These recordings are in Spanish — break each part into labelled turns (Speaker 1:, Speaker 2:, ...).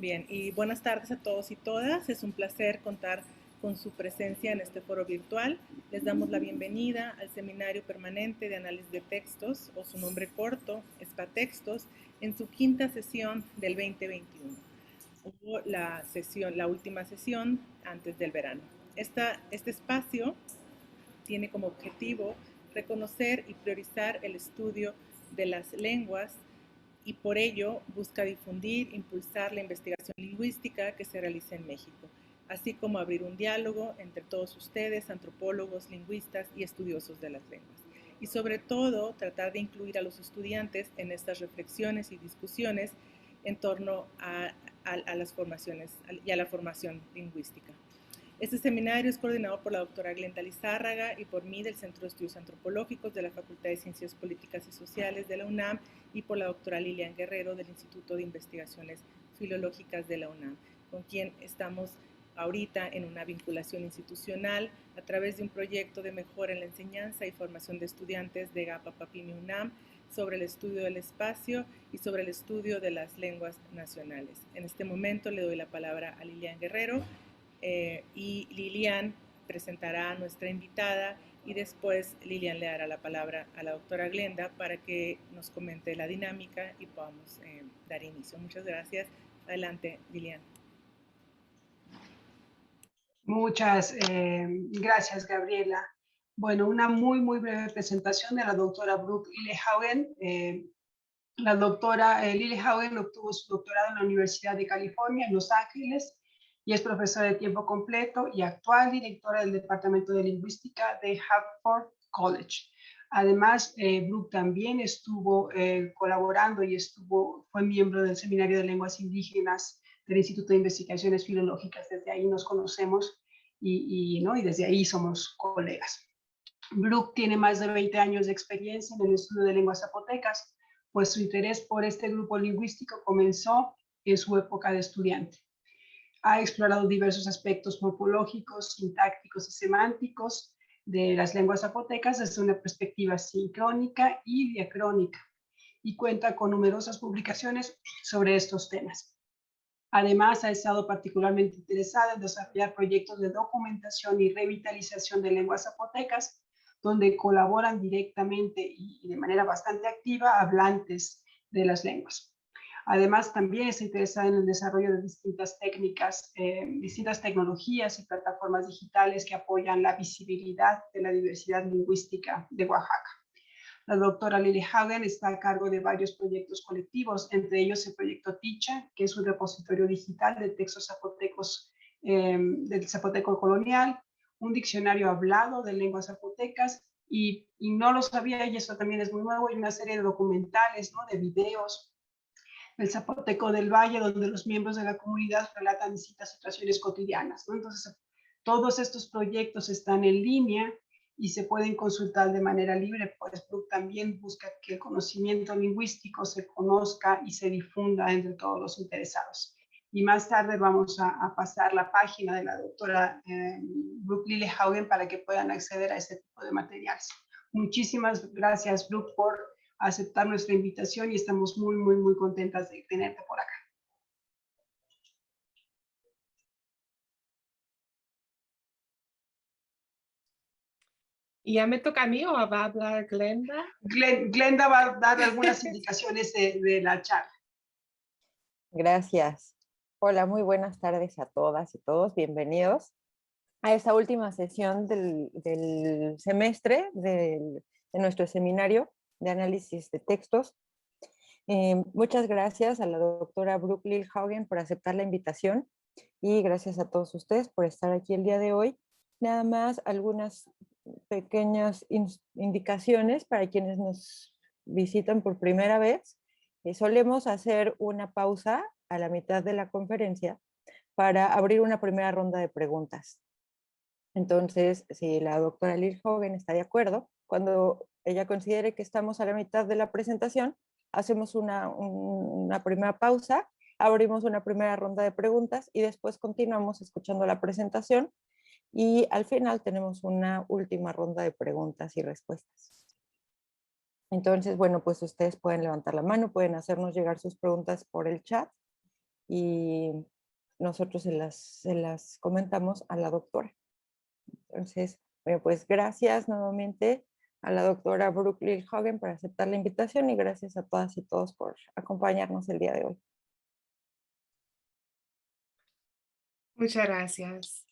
Speaker 1: Bien, y buenas tardes a todos y todas. Es un placer contar con su presencia en este foro virtual. Les damos la bienvenida al Seminario Permanente de Análisis de Textos, o su nombre corto, SPATextos, en su quinta sesión del 2021, o la última sesión antes del verano. Este espacio tiene como objetivo reconocer y priorizar el estudio de las lenguas y por ello busca difundir, impulsar la investigación lingüística que se realiza en México, así como abrir un diálogo entre todos ustedes, antropólogos, lingüistas y estudiosos de las lenguas. Y sobre todo, tratar de incluir a los estudiantes en estas reflexiones y discusiones en torno a las formaciones y a la formación lingüística. Este seminario es coordinado por la doctora Glenda Lizárraga y por mí del Centro de Estudios Antropológicos de la Facultad de Ciencias Políticas y Sociales de la UNAM y por la doctora Lilian Guerrero del Instituto de Investigaciones Filológicas de la UNAM, con quien estamos ahorita en una vinculación institucional a través de un proyecto de mejora en la enseñanza y formación de estudiantes de GAPA Papimi UNAM sobre el estudio del espacio y sobre el estudio de las lenguas nacionales. En este momento le doy la palabra a Lilian Guerrero, y Lilian presentará a nuestra invitada y después Lilian le dará la palabra a la doctora Glenda para que nos comente la dinámica y podamos dar inicio. Muchas gracias. Adelante, Lilian.
Speaker 2: Muchas gracias, Gabriela. Bueno, una muy breve presentación de la doctora Brooke Lillehagen. La doctora Lillehagen obtuvo su doctorado en la Universidad de California en Los Ángeles y es profesora de tiempo completo y actual directora del Departamento de Lingüística de Hartford College. Además, Brooke también estuvo colaborando y fue miembro del Seminario de Lenguas Indígenas del Instituto de Investigaciones Filológicas. Desde ahí nos conocemos y desde ahí somos colegas. Brooke tiene más de 20 años de experiencia en el estudio de lenguas zapotecas, pues su interés por este grupo lingüístico comenzó en su época de estudiante. Ha explorado diversos aspectos morfológicos, sintácticos y semánticos de las lenguas zapotecas desde una perspectiva sincrónica y diacrónica, y cuenta con numerosas publicaciones sobre estos temas. Además, ha estado particularmente interesada en desarrollar proyectos de documentación y revitalización de lenguas zapotecas, donde colaboran directamente y de manera bastante activa hablantes de las lenguas. Además, también está interesada en el desarrollo de distintas técnicas, distintas tecnologías y plataformas digitales que apoyan la visibilidad de la diversidad lingüística de Oaxaca. La doctora Lillehagen está a cargo de varios proyectos colectivos, entre ellos el proyecto Ticha, que es un repositorio digital de textos zapotecos del zapoteco colonial, un diccionario hablado de lenguas zapotecas, y no lo sabía, y eso también es muy nuevo, hay una serie de documentales, ¿no?, de videos del Zapoteco del Valle, donde los miembros de la comunidad relatan distintas situaciones cotidianas, ¿no? Entonces, todos estos proyectos están en línea y se pueden consultar de manera libre, pues Brooke también busca que el conocimiento lingüístico se conozca y se difunda entre todos los interesados. Y más tarde vamos a pasar la página de la doctora Brooke Lillehagen para que puedan acceder a este tipo de materiales. Muchísimas gracias, Brooke, por aceptar nuestra invitación y estamos muy contentas de tenerte por acá.
Speaker 3: ¿Y ya me toca a mí o va a hablar Glenda?
Speaker 2: Glenda va a dar algunas indicaciones de la charla.
Speaker 4: Gracias. Hola, muy buenas tardes a todas y todos. Bienvenidos a esta última sesión del semestre de nuestro seminario de análisis de textos. Muchas gracias a la doctora Brooke Lillehagen por aceptar la invitación y gracias a todos ustedes por estar aquí el día de hoy. Nada más algunas pequeñas indicaciones para quienes nos visitan por primera vez. Solemos hacer una pausa a la mitad de la conferencia para abrir una primera ronda de preguntas. Entonces, si la doctora Lillehagen está de acuerdo, cuando ella considere que estamos a la mitad de la presentación, hacemos una primera pausa, abrimos una primera ronda de preguntas y después continuamos escuchando la presentación y al final tenemos una última ronda de preguntas y respuestas. Entonces, bueno, pues ustedes pueden levantar la mano, pueden hacernos llegar sus preguntas por el chat y nosotros se las comentamos a la doctora. Entonces, bueno, pues gracias nuevamente a la doctora Brooke Lilhoven por aceptar la invitación y gracias a todas y todos por acompañarnos el día de hoy.
Speaker 3: Muchas gracias.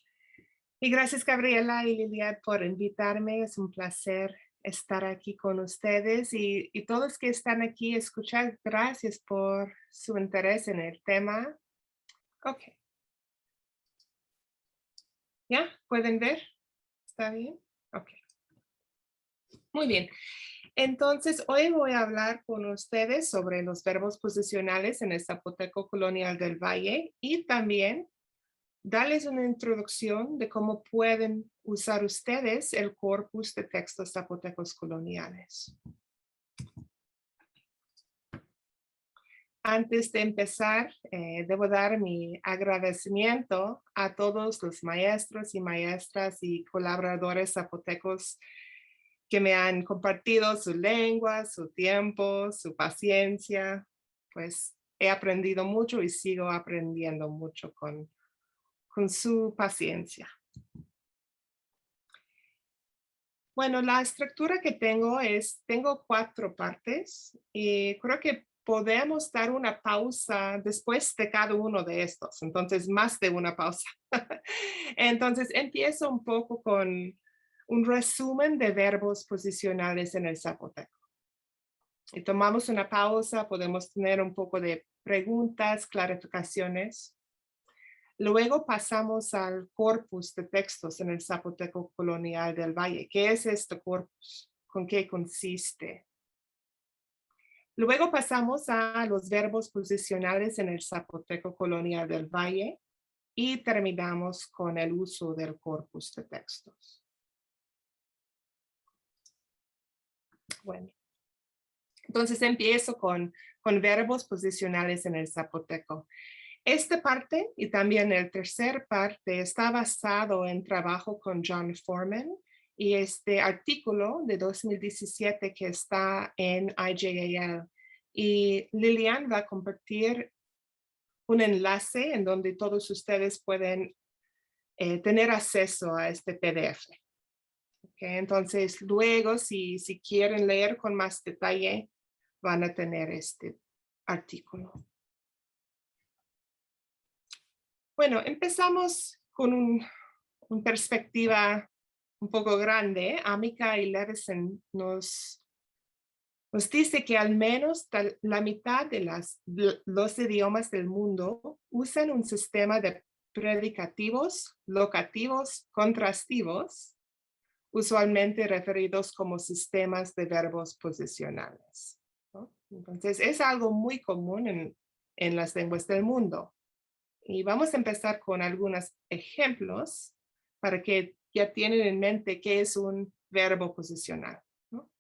Speaker 3: Y gracias, Gabriela y Lilian, por invitarme. Es un placer estar aquí con ustedes y todos que están aquí escuchar. Gracias por su interés en el tema. Ok. ¿Ya? ¿Pueden ver? ¿Está bien? Ok. Muy bien. Entonces, hoy voy a hablar con ustedes sobre los verbos posicionales en el zapoteco colonial del Valle y también darles una introducción de cómo pueden usar ustedes el corpus de textos zapotecos coloniales. Antes de empezar, debo dar mi agradecimiento a todos los maestros y maestras y colaboradores zapotecos que me han compartido su lengua, su tiempo, su paciencia. Pues he aprendido mucho y sigo aprendiendo mucho con su paciencia. Bueno, la estructura que tengo 4 partes y creo que podemos dar una pausa después de cada uno de estos, entonces más de una pausa. Entonces empiezo un poco con un resumen de verbos posicionales en el zapoteco. Y tomamos una pausa, podemos tener un poco de preguntas, clarificaciones. Luego pasamos al corpus de textos en el zapoteco colonial del Valle. ¿Qué es este corpus? ¿Con qué consiste? Luego pasamos a los verbos posicionales en el zapoteco colonial del Valle y terminamos con el uso del corpus de textos. Bueno, entonces empiezo con verbos posicionales en el zapoteco. Esta parte y también el tercer parte está basado en trabajo con John Foreman y este artículo de 2017 que está en IJAL. Y Lilian va a compartir un enlace en donde todos ustedes pueden tener acceso a este PDF. Okay, entonces, luego, si quieren leer con más detalle, van a tener este artículo. Bueno, empezamos con una perspectiva un poco grande. Amica y Levison nos dice que al menos la mitad de los idiomas del mundo usan un sistema de predicativos, locativos, contrastivos, usualmente referidos como sistemas de verbos posicionales, ¿no? Entonces, es algo muy común en las lenguas del mundo. Y vamos a empezar con algunos ejemplos para que ya tienen en mente qué es un verbo posicional, ¿no?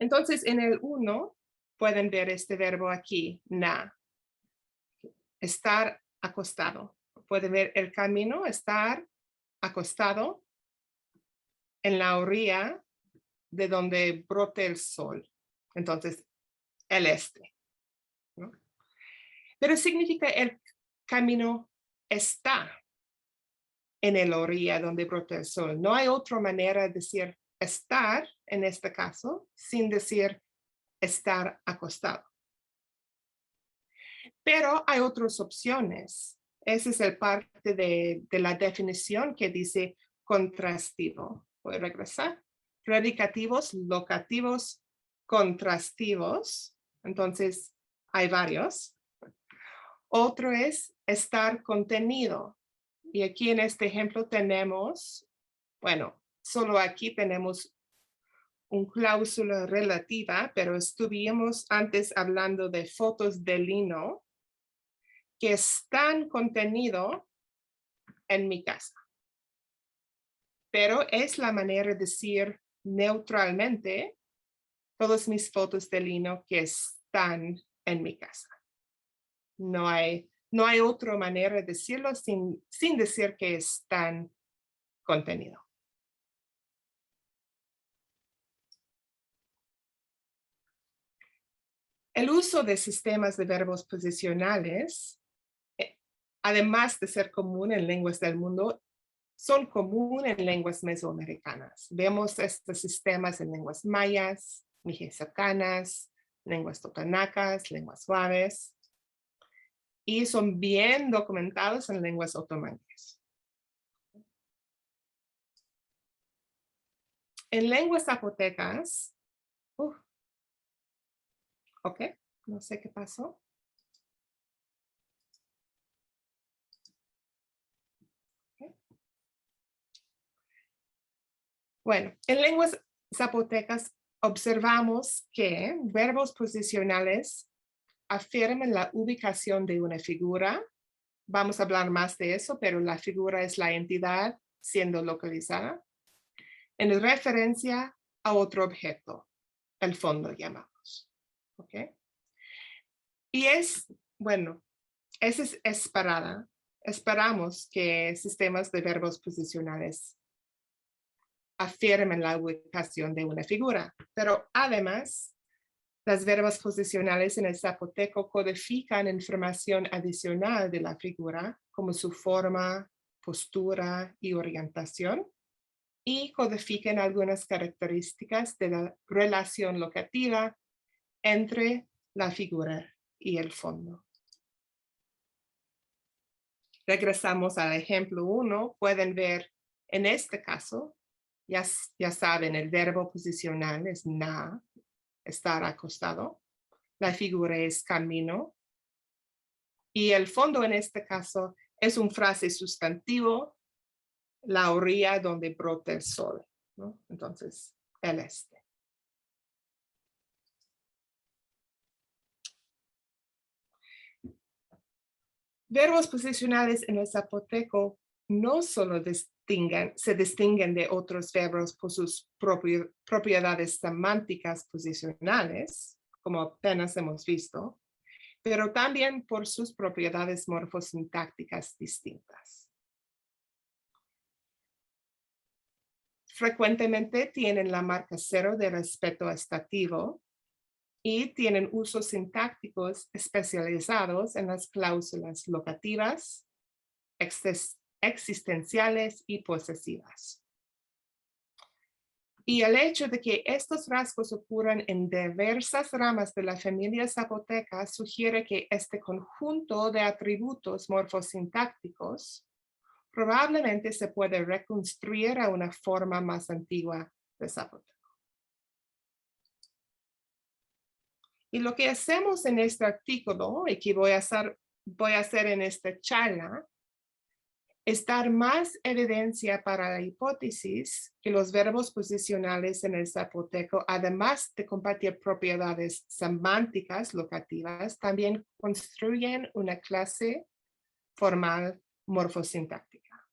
Speaker 3: Entonces, en el 1 pueden ver este verbo aquí, na. Estar acostado. Pueden ver el camino, estar acostado en la orilla de donde brote el sol. Entonces, el este, ¿no? Pero significa el camino está en la orilla donde brota el sol. No hay otra manera de decir estar, en este caso, sin decir estar acostado. Pero hay otras opciones. Esa es el parte de la definición que dice contrastivo. Voy a regresar. Predicativos, locativos, contrastivos. Entonces, hay varios. Otro es estar contenido. Y aquí en este ejemplo tenemos, bueno, solo aquí tenemos una cláusula relativa, pero estuvimos antes hablando de fotos de lino que están contenido en mi casa. Pero es la manera de decir neutralmente todas mis fotos de lino que están en mi casa. No hay otra manera de decirlo sin decir que están contenido. El uso de sistemas de verbos posicionales, además de ser común en lenguas del mundo, son comunes en lenguas mesoamericanas. Vemos estos sistemas en lenguas mayas, mixicanas, lenguas totonacas, lenguas suaves, y son bien documentados en lenguas otomanas. En lenguas zapotecas, ok, no sé qué pasó. Okay. Bueno, en lenguas zapotecas observamos que verbos posicionales afirman la ubicación de una figura. Vamos a hablar más de eso, pero la figura es la entidad siendo localizada en referencia a otro objeto, el fondo llamamos. ¿Ok? Y bueno, es esperada. Esperamos que sistemas de verbos posicionales afirmen la ubicación de una figura, pero además, las verbos posicionales en el zapoteco codifican información adicional de la figura, como su forma, postura y orientación, y codifican algunas características de la relación locativa entre la figura y el fondo. Regresamos al ejemplo 1. Pueden ver en este caso, ya saben, el verbo posicional es na, estar acostado. La figura es camino. Y el fondo en este caso es un frase sustantivo, la orilla donde brota el sol, ¿no? Entonces, el este. Verbos posicionales en el zapoteco no solo se distinguen de otros verbos por sus propiedades semánticas posicionales, como apenas hemos visto, pero también por sus propiedades morfosintácticas distintas. Frecuentemente tienen la marca cero de respeto estativo y tienen usos sintácticos especializados en las cláusulas locativas, existenciales y posesivas. Y el hecho de que estos rasgos ocurran en diversas ramas de la familia zapoteca sugiere que este conjunto de atributos morfosintácticos probablemente se puede reconstruir a una forma más antigua de zapoteco. Y lo que hacemos en este artículo, y que voy a hacer en esta charla, es dar más evidencia para la hipótesis que los verbos posicionales en el zapoteco, además de compartir propiedades semánticas locativas, también construyen una clase formal morfosintáctica.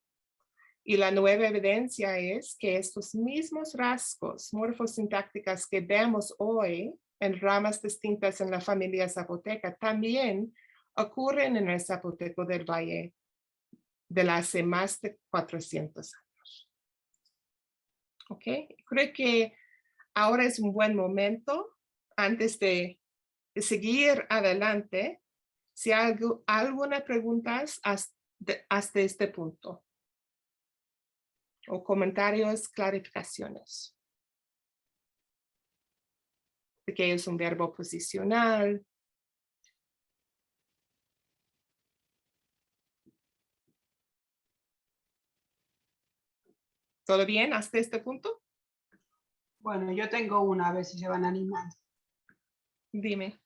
Speaker 3: Y la nueva evidencia es que estos mismos rasgos morfosintácticos que vemos hoy en ramas distintas en la familia zapoteca también ocurren en el zapoteco del Valle de hace más de 400 años. ¿Ok? Creo que ahora es un buen momento, antes de seguir adelante, si hay alguna pregunta hasta este punto, o comentarios, clarificaciones. De qué es un verbo posicional. ¿Todo bien hasta este punto?
Speaker 2: Bueno, yo tengo una, a ver si se van animando.
Speaker 3: Dime.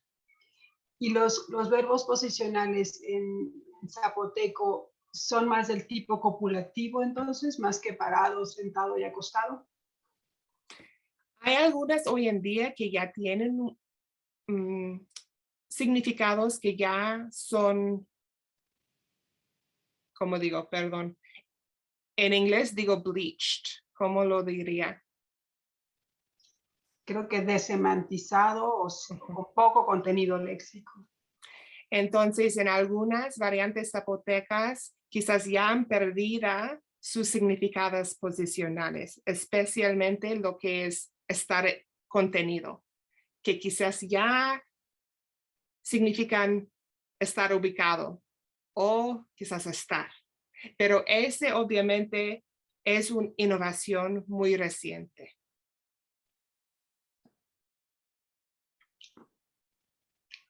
Speaker 2: Y los verbos posicionales en zapoteco son más del tipo copulativo, entonces, más que parado, sentado y acostado.
Speaker 3: Hay algunas hoy en día que ya tienen significados que ya son, como digo, perdón, en inglés digo bleached, ¿cómo lo diría?
Speaker 2: Creo que desemantizado o con poco contenido léxico.
Speaker 3: Entonces, en algunas variantes zapotecas, quizás ya han perdido sus significados posicionales, especialmente lo que es estar contenido, que quizás ya significan estar ubicado o quizás estar. Pero ese obviamente es una innovación muy reciente.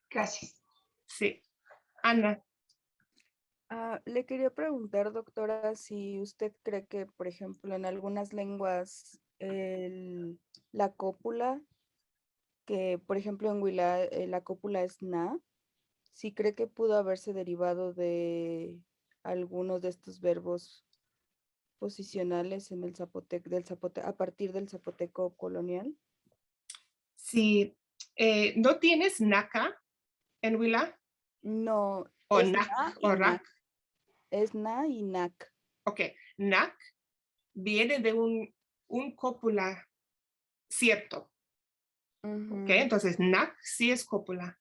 Speaker 2: Gracias.
Speaker 3: Sí. Ana.
Speaker 5: Le quería preguntar, doctora, si usted cree que, por ejemplo, en algunas lenguas la cópula, que por ejemplo en Huila la cópula es na, si cree que pudo haberse derivado de algunos de estos verbos posicionales en el a partir del zapoteco colonial.
Speaker 3: Si no tienes naca en Huila
Speaker 5: No,
Speaker 3: o
Speaker 5: es
Speaker 3: nac
Speaker 5: na y
Speaker 3: o
Speaker 5: nac.
Speaker 3: rac.
Speaker 5: Es na y nac.
Speaker 3: Ok, nac viene de un cópula cierto. Ok, entonces nac sí es cópula.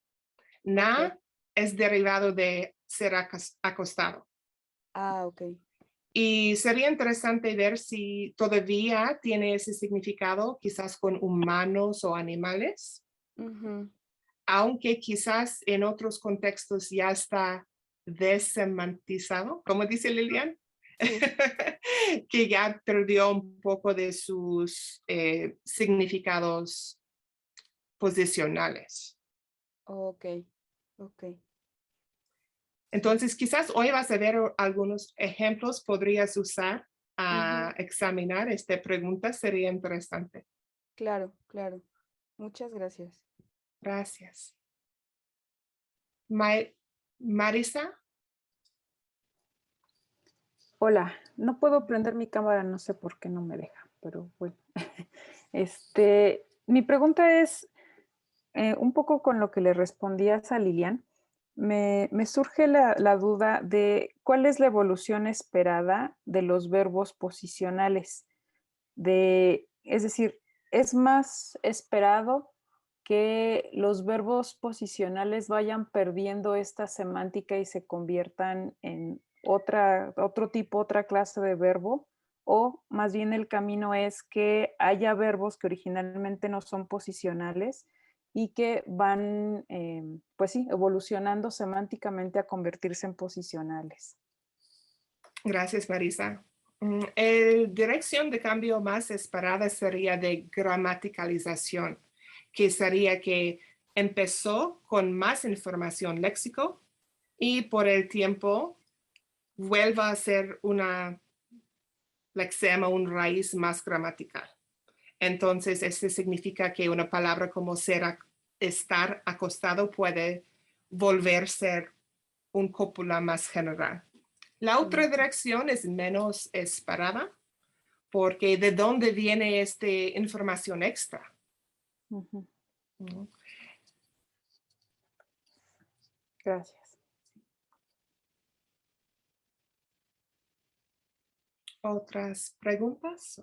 Speaker 3: Na
Speaker 5: Ok.
Speaker 3: es derivado de ser acostado.
Speaker 5: Ah, ok.
Speaker 3: Y sería interesante ver si todavía tiene ese significado, quizás con humanos o animales, aunque quizás en otros contextos ya está desemantizado, como dice Lilian,
Speaker 5: Sí.
Speaker 3: que ya perdió un poco de sus significados posicionales.
Speaker 5: Ok, ok.
Speaker 3: Entonces, quizás hoy vas a ver algunos ejemplos, podrías usar a examinar esta pregunta, sería interesante.
Speaker 5: Claro, claro. Muchas gracias.
Speaker 3: Gracias. Marisa.
Speaker 6: Hola, no puedo prender mi cámara, no sé por qué no me deja, pero bueno. Mi pregunta es, un poco con lo que le respondías a Lilian, me surge la duda de cuál es la evolución esperada de los verbos posicionales. Es decir, ¿es más esperado que los verbos posicionales vayan perdiendo esta semántica y se conviertan en otra clase de verbo? O más bien el camino es que haya verbos que originalmente no son posicionales y que van, pues sí, evolucionando semánticamente a convertirse en posicionales.
Speaker 3: Gracias, Marisa. La dirección de cambio más esperada sería de gramaticalización, que sería que empezó con más información léxico y por el tiempo vuelva a ser una lexema, un raíz más gramatical. Entonces, este significa que una palabra como estar acostado puede volver a ser un cópula más general. La otra dirección es menos esperada, porque ¿de dónde viene esta información extra?
Speaker 6: Gracias.
Speaker 3: ¿Otras preguntas?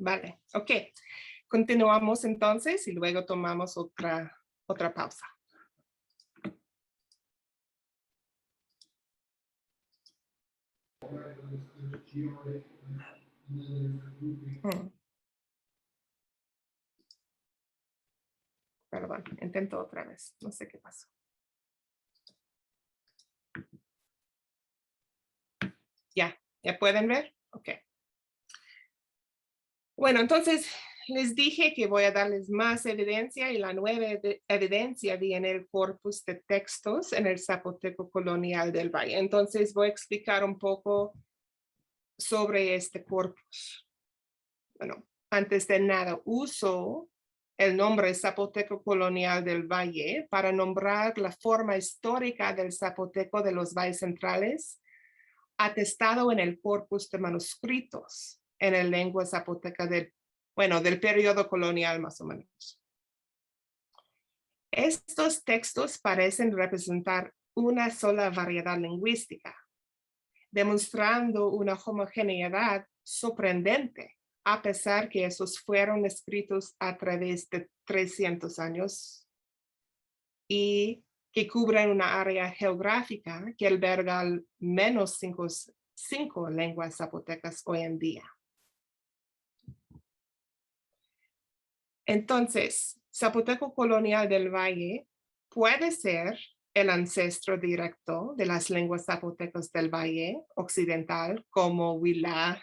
Speaker 3: Vale, ok. Continuamos entonces y luego tomamos otra pausa. Perdón, intento otra vez. No sé qué pasó. ¿Ya pueden ver? Ok. Bueno, entonces les dije que voy a darles más evidencia y la nueva evidencia viene en el corpus de textos en el Zapoteco Colonial del Valle. Entonces voy a explicar un poco sobre este corpus. Bueno, antes de nada, uso el nombre Zapoteco Colonial del Valle para nombrar la forma histórica del zapoteco de los valles centrales, atestado en el corpus de manuscritos en la lengua zapoteca del periodo colonial más o menos. Estos textos parecen representar una sola variedad lingüística, demostrando una homogeneidad sorprendente, a pesar que esos fueron escritos a través de 300 años y que cubren una área geográfica que alberga al menos cinco lenguas zapotecas hoy en día. Entonces, zapoteco colonial del Valle puede ser el ancestro directo de las lenguas zapotecas del Valle Occidental, como Huila,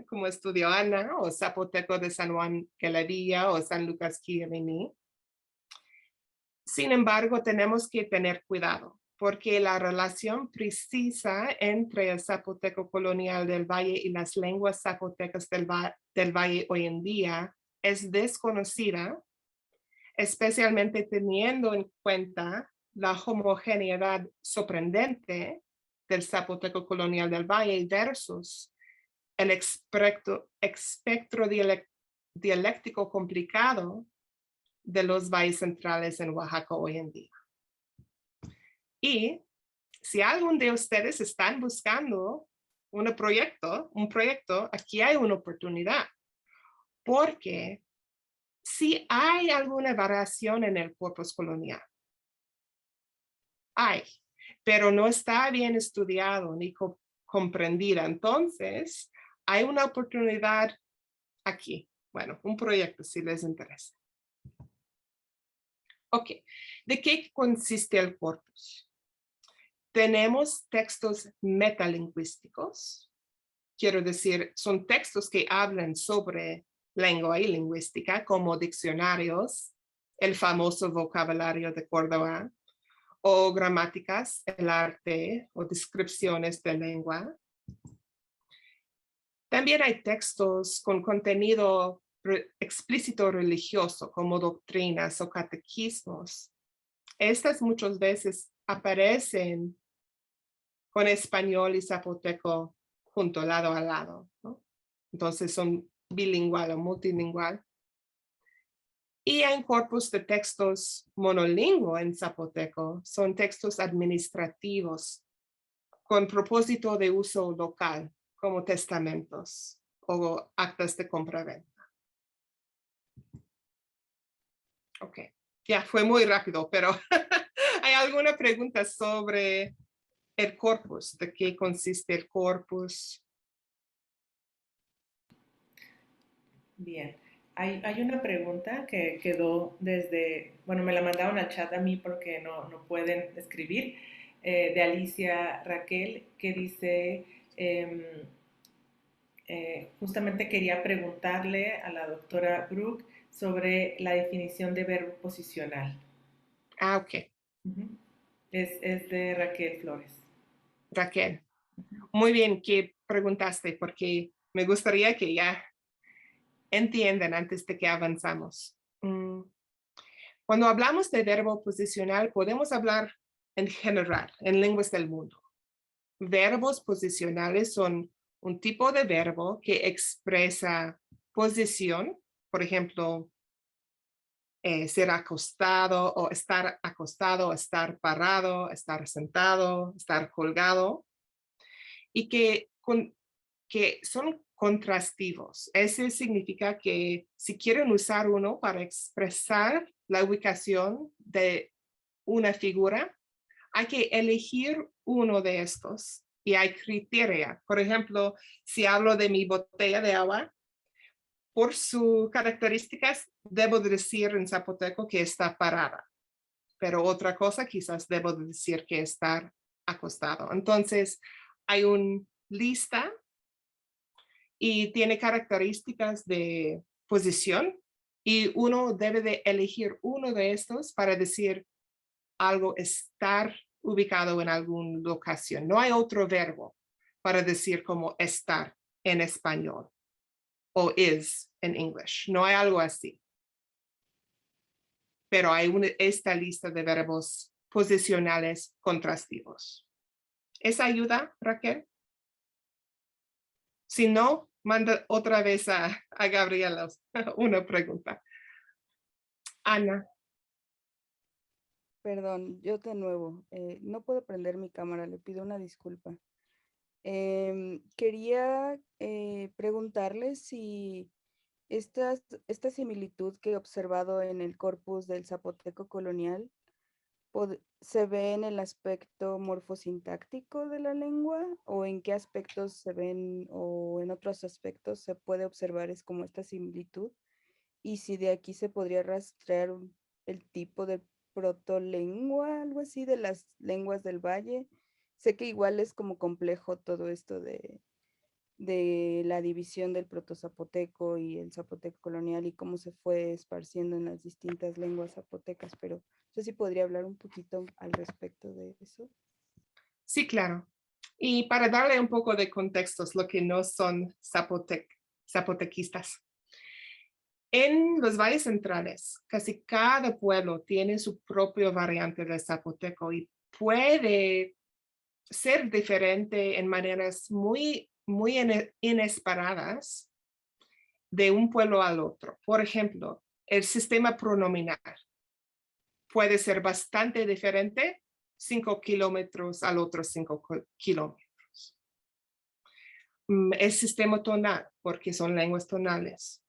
Speaker 3: como estudió Ana, o zapoteco de San Juan de la Villa o San Lucas Quirini. Sin embargo, tenemos que tener cuidado, porque la relación precisa entre el zapoteco colonial del Valle y las lenguas zapotecas del Valle hoy en día es desconocida, especialmente teniendo en cuenta la homogeneidad sorprendente del zapoteco colonial del Valle versus el espectro dialéctico complicado de los valles centrales en Oaxaca hoy en día. Y si algún de ustedes están buscando un proyecto, aquí hay una oportunidad, porque si hay alguna variación en el corpus colonial, hay, pero no está bien estudiado ni comprendida. Entonces, hay una oportunidad aquí. Bueno, un proyecto si les interesa. Ok, ¿de qué consiste el corpus? Tenemos textos metalingüísticos, quiero decir, son textos que hablan sobre lengua y lingüística, como diccionarios, el famoso vocabulario de Córdoba, o gramáticas, el arte o descripciones de lengua. También hay textos con contenido explícito religioso, como doctrinas o catequismos. Estas muchas veces aparecen con español y zapoteco junto, lado a lado, ¿no? Entonces son bilingüal o multilingüal. Y hay corpus de textos monolingüe en zapoteco, son textos administrativos con propósito de uso local, como testamentos o actas de compraventa. Ok, ya fue muy rápido, pero ¿hay alguna pregunta sobre el corpus? ¿De qué consiste el corpus?
Speaker 1: Bien, hay una pregunta que quedó desde, bueno, me la mandaron al chat a mí porque no pueden escribir, de Alicia Raquel, que dice, justamente quería preguntarle a la doctora Brook sobre la definición de verbo posicional.
Speaker 3: Ah, ok.
Speaker 1: Es de Raquel Flores.
Speaker 3: Raquel, muy bien que preguntaste porque me gustaría que ya entiendan antes de que avanzamos. Cuando hablamos de verbo posicional, podemos hablar en general, en lenguas del mundo. Verbos posicionales son un tipo de verbo que expresa posición, por ejemplo, ser acostado o estar parado, estar sentado, estar colgado, y que son contrastivos. Eso significa que si quieren usar uno para expresar la ubicación de una figura, hay que elegir uno de estos y hay criterio. Por ejemplo, si hablo de mi botella de agua, por sus características, debo decir en zapoteco que está parada, pero otra cosa quizás debo decir que está acostado. Entonces, hay una lista y tiene características de posición y uno debe de elegir uno de estos para decir algo estar ubicado en alguna locación. No hay otro verbo para decir como estar en español o is en English. No hay algo así. Pero hay esta lista de verbos posicionales contrastivos. ¿Esa ayuda, Raquel? Si no, manda otra vez a Gabriela una pregunta. Ana.
Speaker 5: Perdón, yo de nuevo, no puedo prender mi cámara, le pido una disculpa. Quería preguntarle si esta similitud que he observado en el corpus del zapoteco colonial se ve en el aspecto morfosintáctico de la lengua, o en qué aspectos se ven, o en otros aspectos se puede observar es como esta similitud. y si de aquí se podría rastrear el tipo de protolengua, algo así, de las lenguas del valle. Sé que igual es como complejo todo esto de la división del protozapoteco y el zapoteco colonial y cómo se fue esparciendo en las distintas lenguas zapotecas, pero no sé si podría hablar un poquito al respecto de eso.
Speaker 3: Sí, claro. Y para darle un poco de contextos, lo que no son zapotequistas. En los valles centrales, casi cada pueblo tiene su propia variante del zapoteco y puede ser diferente en maneras muy inesperadas de un pueblo al otro. Por ejemplo, el sistema pronominal puede ser bastante diferente 5 kilómetros al otro 5 kilómetros. El sistema tonal, porque son lenguas tonales.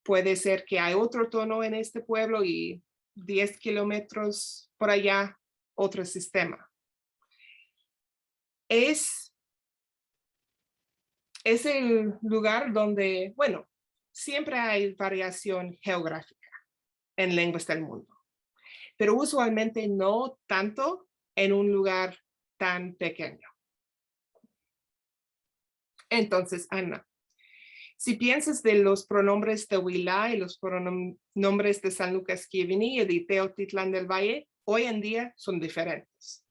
Speaker 3: Puede ser que hay otro tono en este pueblo y 10 kilómetros por allá, otro sistema. Es el lugar donde, bueno, siempre hay variación geográfica en lenguas del mundo, pero usualmente no tanto en un lugar tan pequeño. Entonces, Ana, si piensas de los pronombres de Huilá y los pronombres de San Lucas Quivini y de Teotitlán del Valle, hoy en día son diferentes.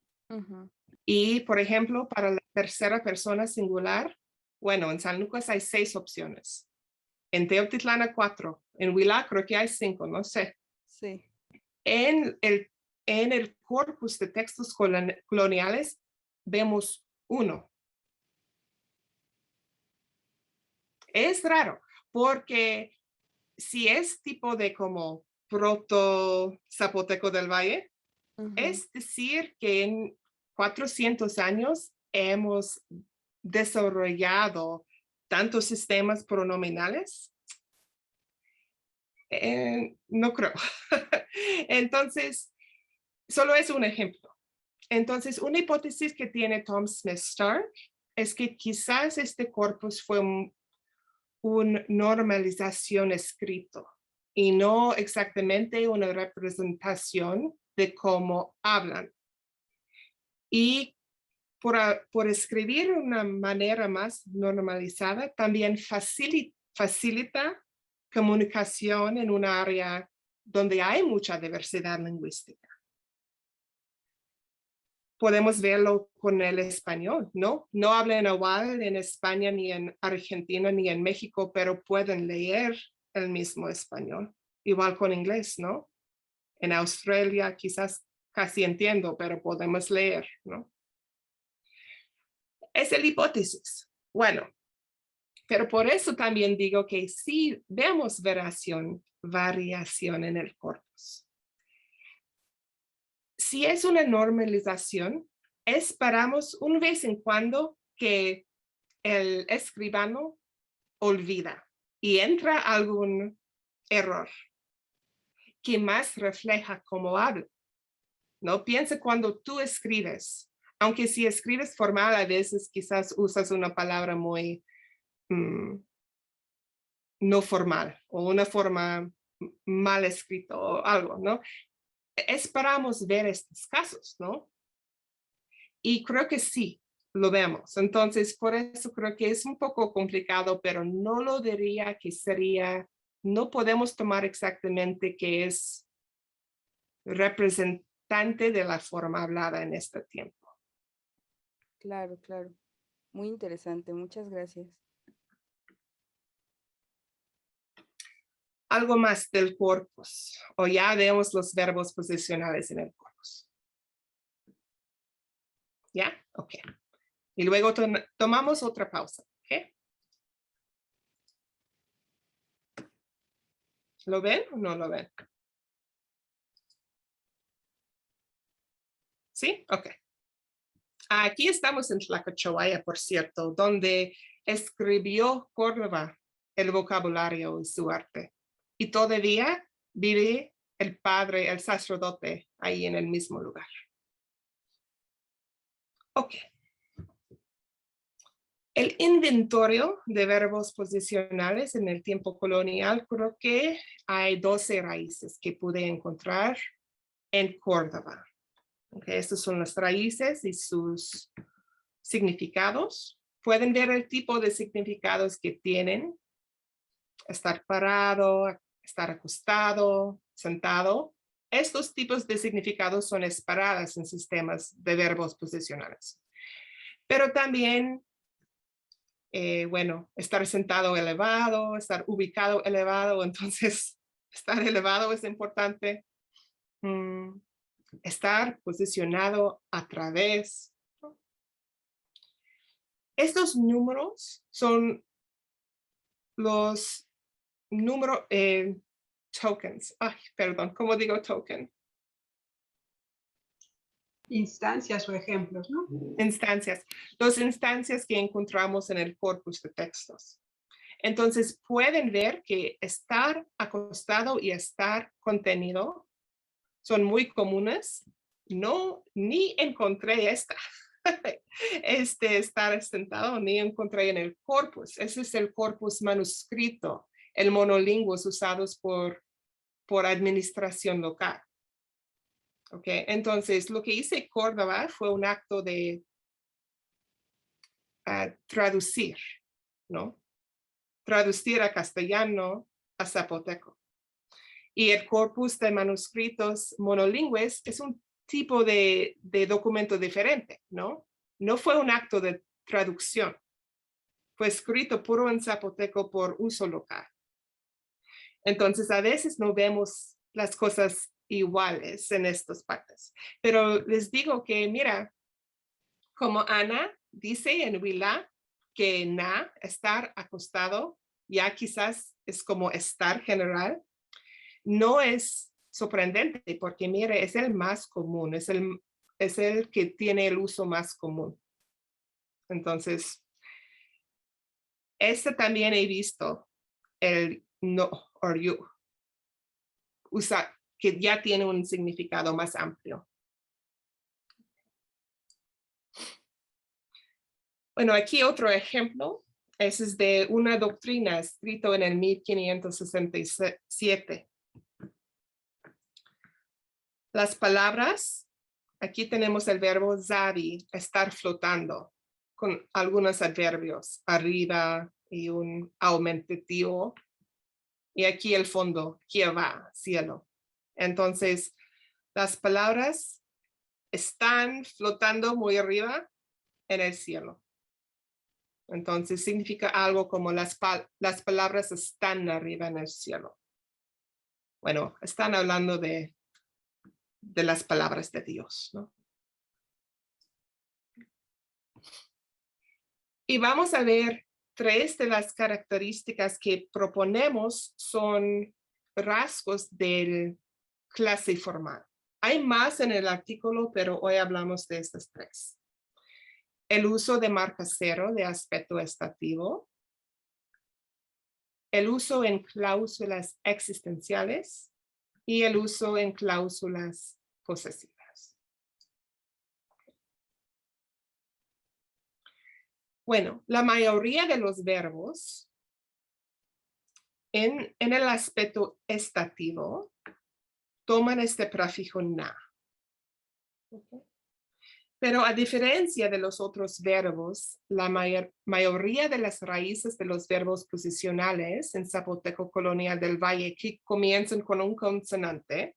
Speaker 3: Y, por ejemplo, para la tercera persona singular, bueno, en San Lucas hay 6 opciones. En Teotitlán hay 4. En Huilá creo que hay 5, no sé.
Speaker 5: Sí.
Speaker 3: En el corpus de textos coloniales vemos 1. Es raro, porque si es tipo de como proto-zapoteco del Valle, es decir que en 400 años hemos desarrollado tantos sistemas pronominales. No creo. Entonces, solo es un ejemplo. Entonces, una hipótesis que tiene Tom Smith-Stark es que quizás este corpus fue una normalización escrito y no exactamente una representación de cómo hablan. Y por escribir de una manera más normalizada, también facilita comunicación en un área donde hay mucha diversidad lingüística. Podemos verlo con el español, ¿no? No hablan igual en España, ni en Argentina, ni en México, pero pueden leer el mismo español. Igual con inglés, ¿no? En Australia quizás casi entiendo, pero podemos leer, ¿no? Es la hipótesis. Bueno, pero por eso también digo que sí vemos variación en el corpus. Si es una normalización, esperamos una vez en cuando que el escribano olvida y entra algún error que más refleja cómo habla. ¿No? Piensa cuando tú escribes, aunque si escribes formal, a veces quizás usas una palabra muy no formal o una forma mal escrita o algo, ¿no? Esperamos ver estos casos, ¿no? Y creo que sí, lo vemos. Entonces, por eso creo que es un poco complicado, pero no lo diría que sería, no podemos tomar exactamente que es representante de la forma hablada en este tiempo.
Speaker 5: Claro, claro. Muy interesante. Muchas gracias.
Speaker 3: Algo más del corpus, o ya vemos los verbos posicionales en el corpus. ¿Ya? Ok. Y luego tomamos otra pausa. ¿Ok? ¿Lo ven o no lo ven? ¿Sí? Ok. Aquí estamos en Tlacochoaya, por cierto, donde escribió Córdoba el vocabulario y su arte. Y todavía vive el padre, el sacerdote, ahí en el mismo lugar. Ok. El inventario de verbos posicionales en el tiempo colonial, creo que hay 12 raíces que pude encontrar en Córdoba. Okay, estas son las raíces y sus significados. Pueden ver el tipo de significados que tienen. Estar parado, estar acostado, sentado. Estos tipos de significados son esperados en sistemas de verbos posicionales. Pero también, bueno, estar sentado elevado, estar ubicado elevado, entonces estar elevado es importante. Estar posicionado a través. Estos números son los números, tokens. Ay, perdón, ¿cómo digo token?
Speaker 2: Instancias o ejemplos, ¿no?
Speaker 3: Instancias. Las instancias que encontramos en el corpus de textos. Entonces pueden ver que estar acostado y estar contenido son muy comunes. No, ni encontré esta. Estar sentado, ni encontré en el corpus. Ese es el corpus manuscrito, el monolingües usados por administración local. Okay, entonces lo que hice Córdoba fue un acto de traducir, ¿no? Traducir a castellano, a zapoteco. Y el corpus de manuscritos monolingües es un tipo de documento diferente, ¿no? No fue un acto de traducción. Fue escrito puro en zapoteco por uso local. Entonces, a veces no vemos las cosas iguales en estas partes. Pero les digo que, mira, como Ana dice en Huila, que na, estar acostado, ya quizás es como estar general, no es sorprendente porque, mire, es el más común, es el que tiene el uso más común. Entonces, también he visto el no or you, que ya tiene un significado más amplio. Bueno, aquí otro ejemplo. Ese es de una doctrina escrito en el 1567. Las palabras, aquí tenemos el verbo zabi, estar flotando, con algunos adverbios, arriba y un aumentativo. Y aquí el fondo, kieva, cielo. Entonces, las palabras están flotando muy arriba en el cielo. Entonces, significa algo como las palabras están arriba en el cielo. Bueno, están hablando de las palabras de Dios, ¿no? Y vamos a ver 3 de las características que proponemos son rasgos del clase formal. Hay más en el artículo, pero hoy hablamos de estas 3. El uso de marca cero de aspecto estativo. El uso en cláusulas existenciales y el uso en cláusulas posesivas. Bueno, la mayoría de los verbos en el aspecto estativo toman este prefijo na. Okay. Pero a diferencia de los otros verbos, la mayoría de las raíces de los verbos posicionales en zapoteco colonial del Valle que comienzan con un consonante,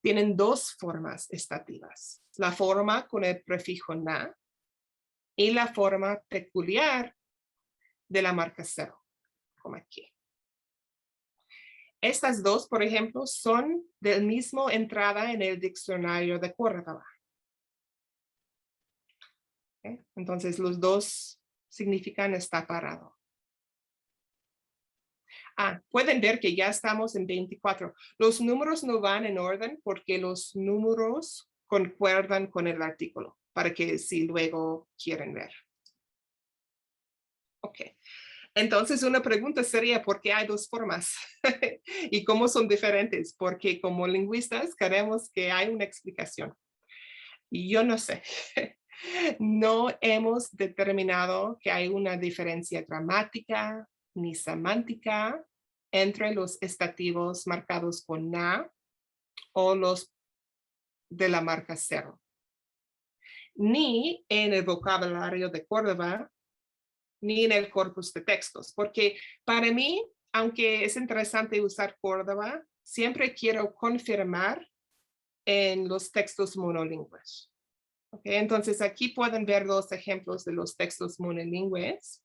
Speaker 3: tienen 2 formas estativas. La forma con el prefijo na y la forma peculiar de la marca cero, como aquí. Estas 2, por ejemplo, son del mismo entrada en el diccionario de Córdoba. ¿Okay? Entonces, los 2 significan está parado. Pueden ver que ya estamos en 24. Los números no van en orden porque los números concuerdan con el artículo, para que si luego quieren ver. Ok. Entonces, una pregunta sería, ¿por qué hay 2 formas? ¿Y cómo son diferentes? Porque como lingüistas queremos que haya una explicación. Y yo no sé. no hemos determinado que hay una diferencia gramática ni semántica entre los estativos marcados con na o los de la marca cero, ni en el vocabulario de Córdoba, ni en el corpus de textos, porque para mí, aunque es interesante usar Córdoba, siempre quiero confirmar en los textos monolingües. Okay, entonces aquí pueden ver los ejemplos de los textos monolingües.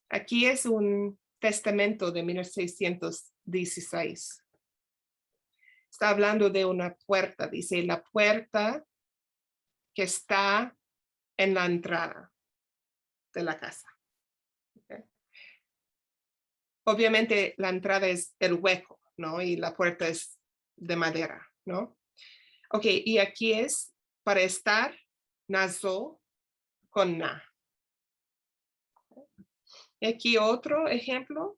Speaker 3: Aquí es un testamento de 1616. Está hablando de una puerta, dice la puerta que está en la entrada de la casa. Okay. Obviamente la entrada es el hueco, ¿no? Y la puerta es de madera, ¿no? Ok, y aquí es para estar, nazo con na. Y aquí otro ejemplo.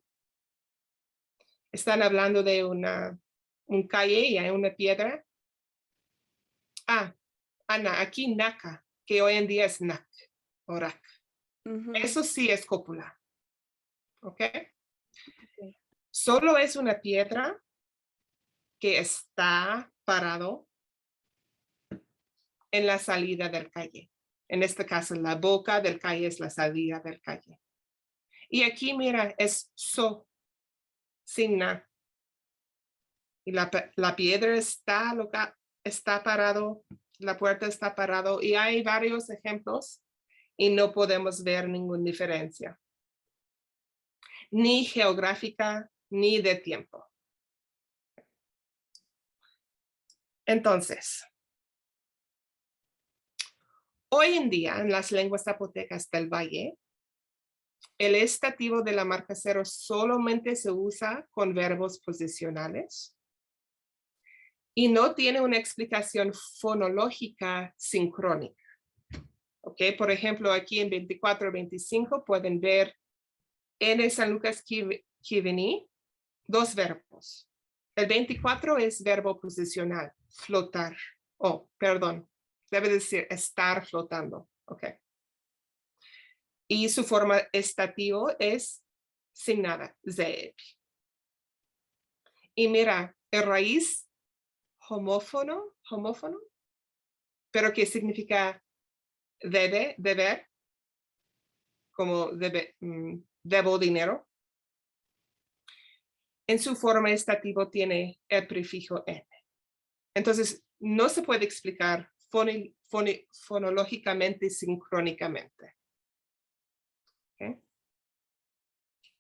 Speaker 3: Están hablando de un calle y hay una piedra. Ana, aquí naca, que hoy en día es nac o rac. Eso sí es cópula. ¿Ok? Solo es una piedra que está parado en la salida del calle. En este caso, la boca del calle es la salida del calle. Y aquí, mira, es so, sin na. Y la piedra está parado, la puerta está parado, y hay varios ejemplos y no podemos ver ninguna diferencia. Ni geográfica, ni de tiempo. Entonces, hoy en día, en las lenguas zapotecas del Valle, el estativo de la marca cero solamente se usa con verbos posicionales y no tiene una explicación fonológica sincrónica. ¿Ok? Por ejemplo, aquí en 24-25 pueden ver en el San Lucas Kivini dos verbos. El 24 es verbo posicional, flotar. Oh, perdón, debe decir estar flotando. Ok. Y su forma estativo es sin nada, zeeb. Y mira, el raíz homófono, pero que significa deber, como debo dinero. En su forma estativo tiene el prefijo n. Entonces, no se puede explicar fonológicamente, sincrónicamente. ¿Okay?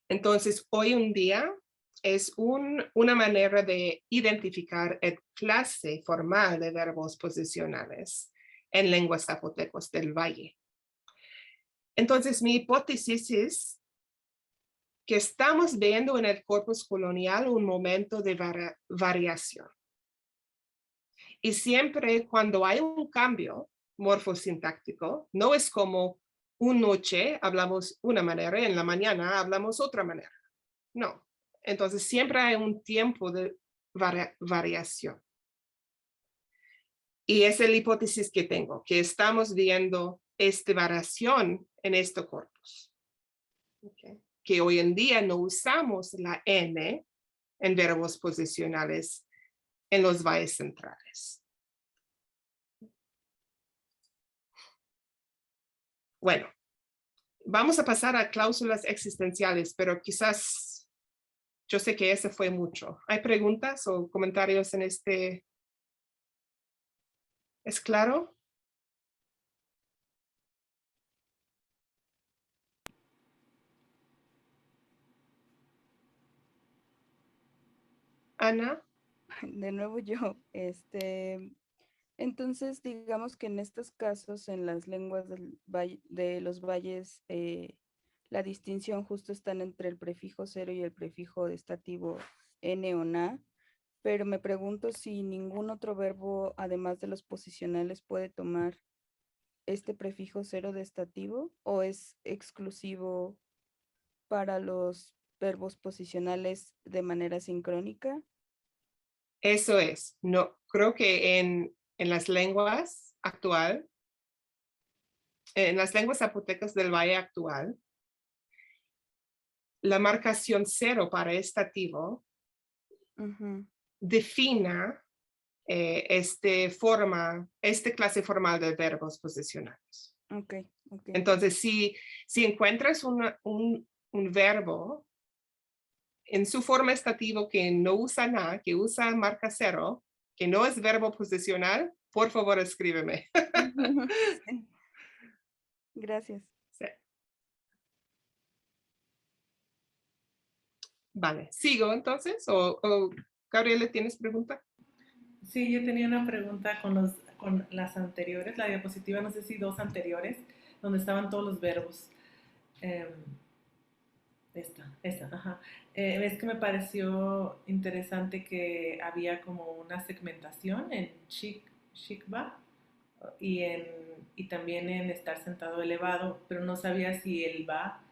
Speaker 3: Entonces, hoy en día es una manera de identificar el clase formal de verbos posicionales en lenguas zapotecos del Valle. Entonces, mi hipótesis es que estamos viendo en el corpus colonial un momento de variación. Y siempre cuando hay un cambio morfosintáctico, no es como una noche hablamos una manera y en la mañana hablamos otra manera. No. Entonces siempre hay un tiempo de variación. Y esa es la hipótesis que tengo, que estamos viendo esta variación en este corpus. Okay. Que hoy en día no usamos la N en verbos posicionales en los valles centrales. Bueno, vamos a pasar a cláusulas existenciales, pero quizás yo sé que ese fue mucho. ¿Hay preguntas o comentarios en este? ¿Es claro? Ana.
Speaker 5: De nuevo yo, entonces digamos que en estos casos, en las lenguas de los valles, la distinción justo está entre el prefijo cero y el prefijo estativo n o na, pero me pregunto si ningún otro verbo, además de los posicionales, puede tomar este prefijo cero de estativo o es exclusivo para los verbos posicionales de manera sincrónica.
Speaker 3: Eso es. No, creo que en las lenguas actual en las lenguas zapotecas del Valle actual, la marcación 0 para estativo
Speaker 5: Ujú.
Speaker 3: defina este clase formal de verbos posicionales.
Speaker 5: Ok, ok.
Speaker 3: Entonces, si encuentras un verbo en su forma estativo que no usa nada, que usa marca 0, que no es verbo posicional, por favor escríbeme.
Speaker 5: Sí. Gracias.
Speaker 3: Sí. Vale, ¿sigo entonces? ¿O Gabriela, tienes pregunta?
Speaker 1: Sí, yo tenía una pregunta con las anteriores, la diapositiva, no sé si 2 anteriores, donde estaban todos los verbos. Eh, esta, ajá. Es que me pareció interesante que había como una segmentación en Shikba y también en estar sentado elevado, pero no sabía si el va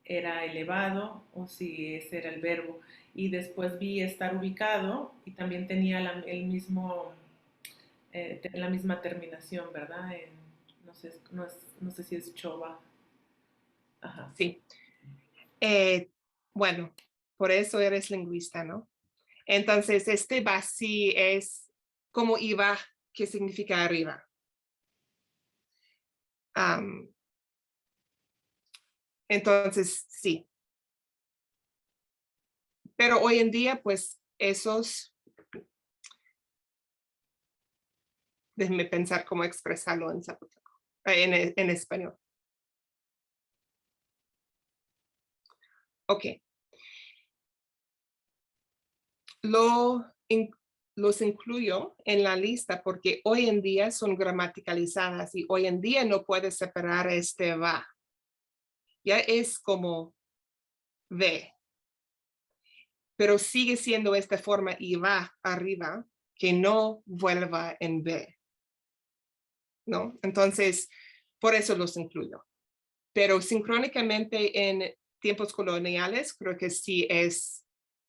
Speaker 1: era elevado o si ese era el verbo. Y después vi estar ubicado y también tenía la misma terminación, ¿verdad? No sé si es choba. Ajá.
Speaker 3: Sí. Bueno, por eso eres lingüista, ¿no? Entonces, este va sí es como iba, que significa arriba. Entonces, sí. Pero hoy en día, pues, déjenme pensar cómo expresarlo en zapoteco, en español. Ok. Los incluyo en la lista porque hoy en día son gramaticalizadas y hoy en día no puedes separar este va. Ya es como ve, pero sigue siendo esta forma y va arriba que no vuelva en ve, ¿no? Entonces, por eso los incluyo. Pero sincrónicamente en tiempos coloniales creo que sí es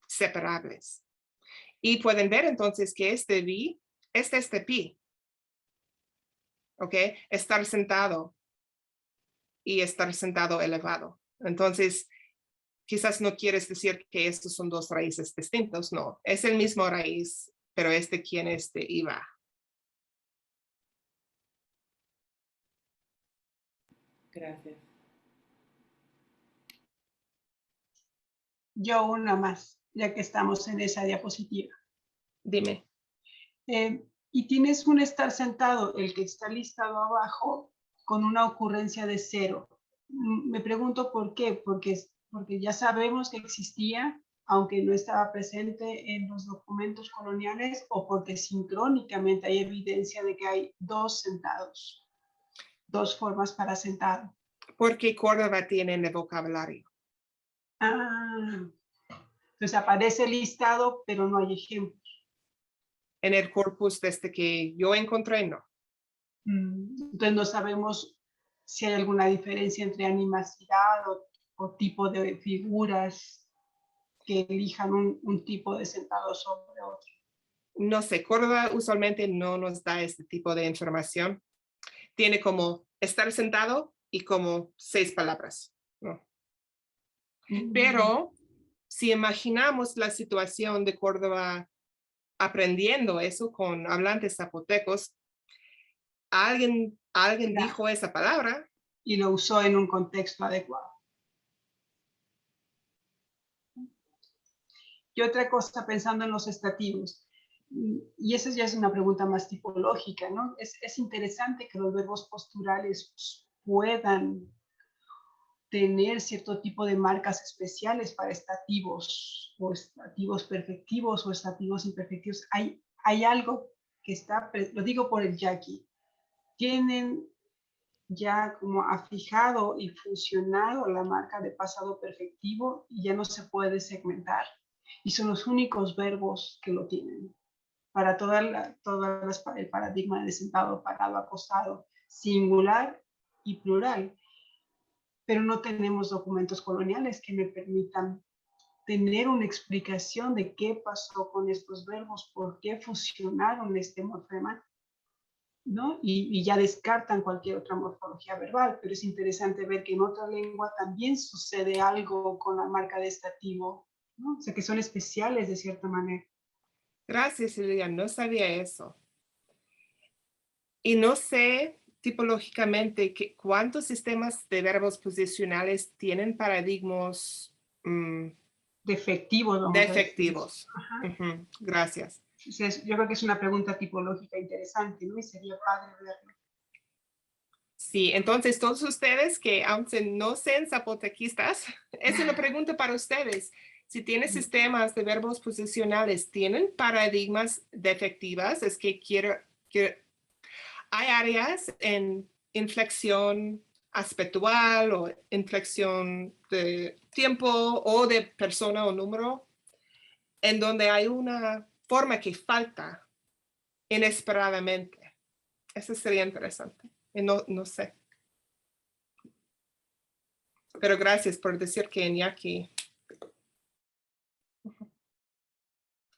Speaker 3: separables. Y pueden ver entonces que este vi, este pi, ¿ok? Estar sentado y estar sentado elevado. Entonces, quizás no quieres decir que estos son 2 raíces distintos, no, es el mismo raíz, pero quién iba.
Speaker 1: Gracias.
Speaker 2: Yo una más, ya que estamos en esa diapositiva.
Speaker 3: Dime.
Speaker 2: Y tienes un estar sentado, el que está listado abajo, con una ocurrencia de 0. Me pregunto por qué, porque ya sabemos que existía, aunque no estaba presente en los documentos coloniales, o porque sincrónicamente hay evidencia de que hay 2 sentados, 2 formas para sentado.
Speaker 3: Porque Córdoba tiene el vocabulario.
Speaker 2: Entonces aparece listado, pero no hay ejemplos.
Speaker 3: En el corpus desde que yo encontré, no.
Speaker 2: Entonces no sabemos si hay alguna diferencia entre animacidad o tipo de figuras que elijan un tipo de sentado sobre otro.
Speaker 3: No sé, Córdoba usualmente no nos da este tipo de información. Tiene como estar sentado y como 6 palabras, ¿no? Pero si imaginamos la situación de Córdoba aprendiendo eso con hablantes zapotecos, alguien dijo esa palabra.
Speaker 2: Y lo usó en un contexto adecuado. Y otra cosa, pensando en los estativos, y esa ya es una pregunta más tipológica, ¿no? Es interesante que los verbos posturales puedan tener cierto tipo de marcas especiales para estativos o estativos perfectivos o estativos imperfectivos. Hay algo que está, lo digo por el yaqui, tienen ya como afijado y fusionado la marca de pasado perfectivo y ya no se puede segmentar. Y son los únicos verbos que lo tienen. Para el paradigma de sentado, parado, acostado, singular y plural. Pero no tenemos documentos coloniales que me permitan tener una explicación de qué pasó con estos verbos, por qué fusionaron este morfema. ¿no? Y ya descartan cualquier otra morfología verbal, pero es interesante ver que en otra lengua también sucede algo con la marca destativo, ¿no? O sea, que son especiales de cierta manera.
Speaker 3: Gracias, Lilian, no sabía eso. Y no sé tipológicamente cuántos sistemas de verbos posicionales tienen paradigmas
Speaker 2: Defectivos, vamos a decir.
Speaker 3: defectivos. Gracias.
Speaker 2: O sea, yo creo que es una pregunta tipológica interesante, ¿no? Y sería padre verlo.
Speaker 3: Sí, entonces todos ustedes que aunque no sean zapotequistas, es una pregunta para ustedes. Si tienen sistemas de verbos posicionales, ¿tienen paradigmas defectivas? Es que hay áreas en inflexión aspectual o inflexión de tiempo o de persona o número, en donde hay una forma que falta inesperadamente. Eso sería interesante. Y no sé. Pero gracias por decir que Iñaki.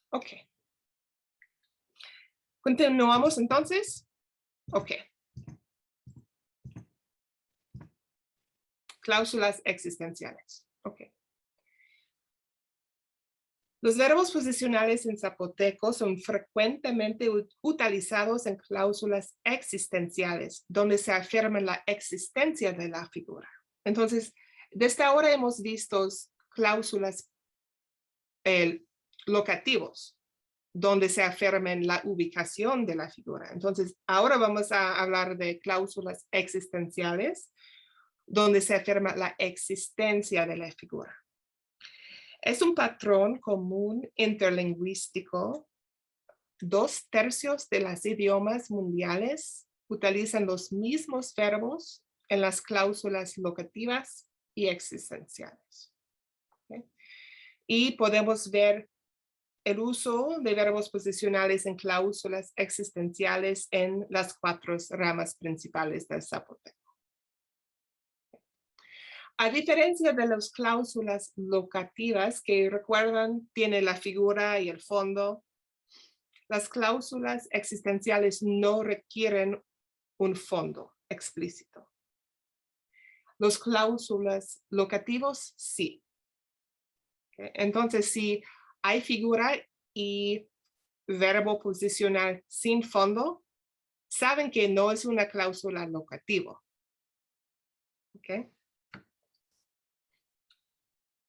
Speaker 3: Ok. Continuamos entonces. Ok. Cláusulas existenciales. Ok. Los verbos posicionales en zapoteco son frecuentemente utilizados en cláusulas existenciales, donde se afirma la existencia de la figura. Entonces, desde ahora hemos visto cláusulas locativos, donde se afirmen la ubicación de la figura. Entonces, ahora vamos a hablar de cláusulas existenciales, donde se afirma la existencia de la figura. Es un patrón común interlingüístico. 2/3 de los idiomas mundiales utilizan los mismos verbos en las cláusulas locativas y existenciales. ¿Okay? Y podemos ver el uso de verbos posicionales en cláusulas existenciales en las 4 ramas principales del zapoteco. A diferencia de las cláusulas locativas, que recuerdan, tiene la figura y el fondo, las cláusulas existenciales no requieren un fondo explícito. Las cláusulas locativos, sí. ¿Okay? Entonces, si hay figura y verbo posicional sin fondo, saben que no es una cláusula locativa. ¿Okay?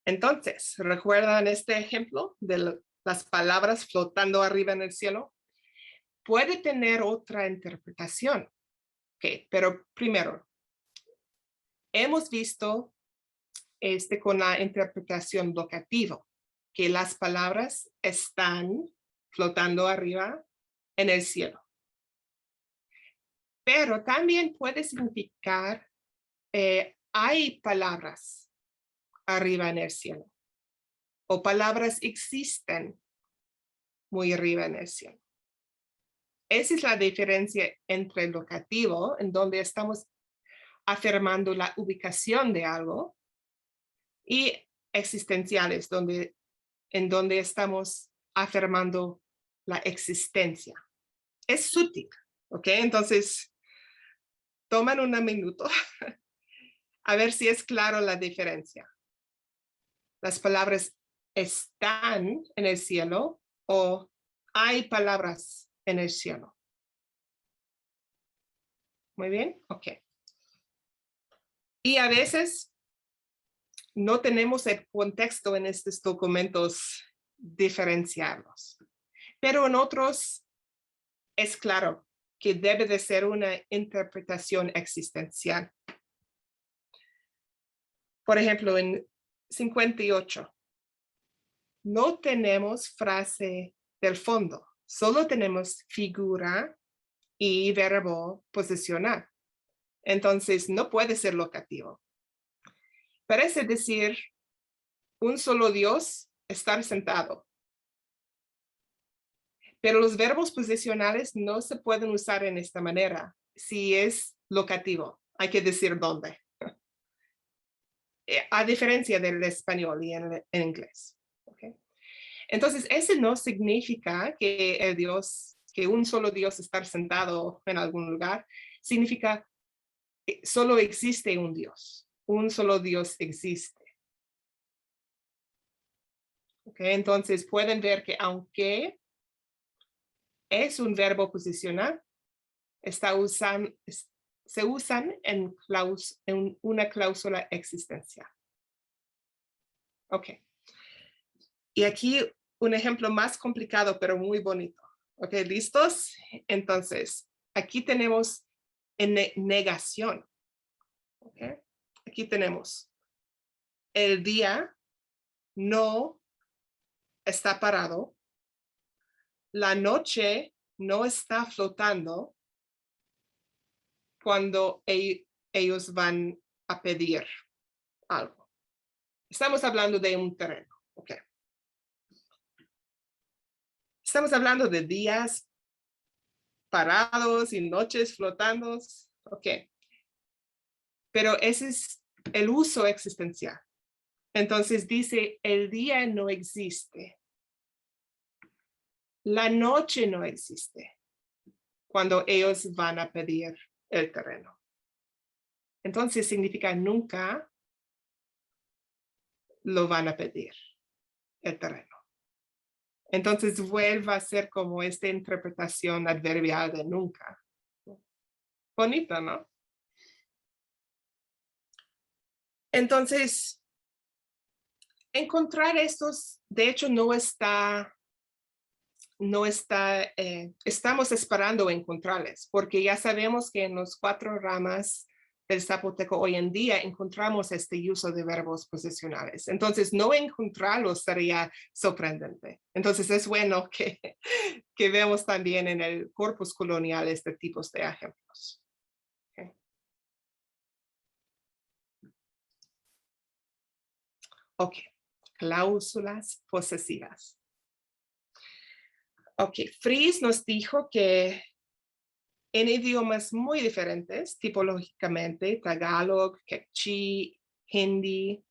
Speaker 3: Entonces, ¿recuerdan este ejemplo de las palabras flotando arriba en el cielo? Puede tener otra interpretación. Okay, pero primero, hemos visto con la interpretación locativa, que las palabras están flotando arriba en el cielo. Pero también puede significar hay palabras arriba en el cielo o palabras existen muy arriba en el cielo. Esa es la diferencia entre locativo, en donde estamos afirmando la ubicación de algo, y existenciales, en donde estamos afirmando la existencia. Es sutil, ¿ok? Entonces, toman un minuto a ver si es claro la diferencia. Las palabras están en el cielo o hay palabras en el cielo. Muy bien, ok. Y a veces no tenemos el contexto en estos documentos diferenciarlos, pero en otros es claro que debe de ser una interpretación existencial. Por ejemplo, en 58, no tenemos frase del fondo, solo tenemos figura y verbo posicional. Entonces, no puede ser locativo. Parece decir, un solo Dios, estar sentado. Pero los verbos posicionales no se pueden usar en esta manera. Si es locativo, hay que decir dónde. A diferencia del español y en inglés. ¿Okay? Entonces, ese no significa que el Dios que un solo Dios estar sentado en algún lugar, significa que solo existe un Dios. Un solo Dios existe. Okay, entonces pueden ver que aunque es un verbo posicional, se usan en una cláusula existencial. Ok. Y aquí un ejemplo más complicado, pero muy bonito. Ok, ¿listos? Entonces, aquí tenemos negación. Ok. Aquí tenemos el día no está parado. La noche no está flotando cuando ellos van a pedir algo. Estamos hablando de un terreno. Okay. Estamos hablando de días parados y noches flotando. Ok. Pero ese es el uso existencial. Entonces dice, el día no existe. La noche no existe cuando ellos van a pedir el terreno. Entonces significa nunca lo van a pedir el terreno. Entonces vuelve a ser como esta interpretación adverbial de nunca. Bonito, ¿no? Entonces, encontrar estos, de hecho, estamos esperando encontrarles, porque ya sabemos que en los 4 ramas del zapoteco hoy en día encontramos este uso de verbos posicionales. Entonces, no encontrarlos sería sorprendente. Entonces, es bueno que veamos también en el corpus colonial este tipo de ejemplos. Okay. Ok, cláusulas posesivas. Ok, Fries nos dijo que en idiomas muy diferentes, tipológicamente, Tagalog, Quechua, Hindi,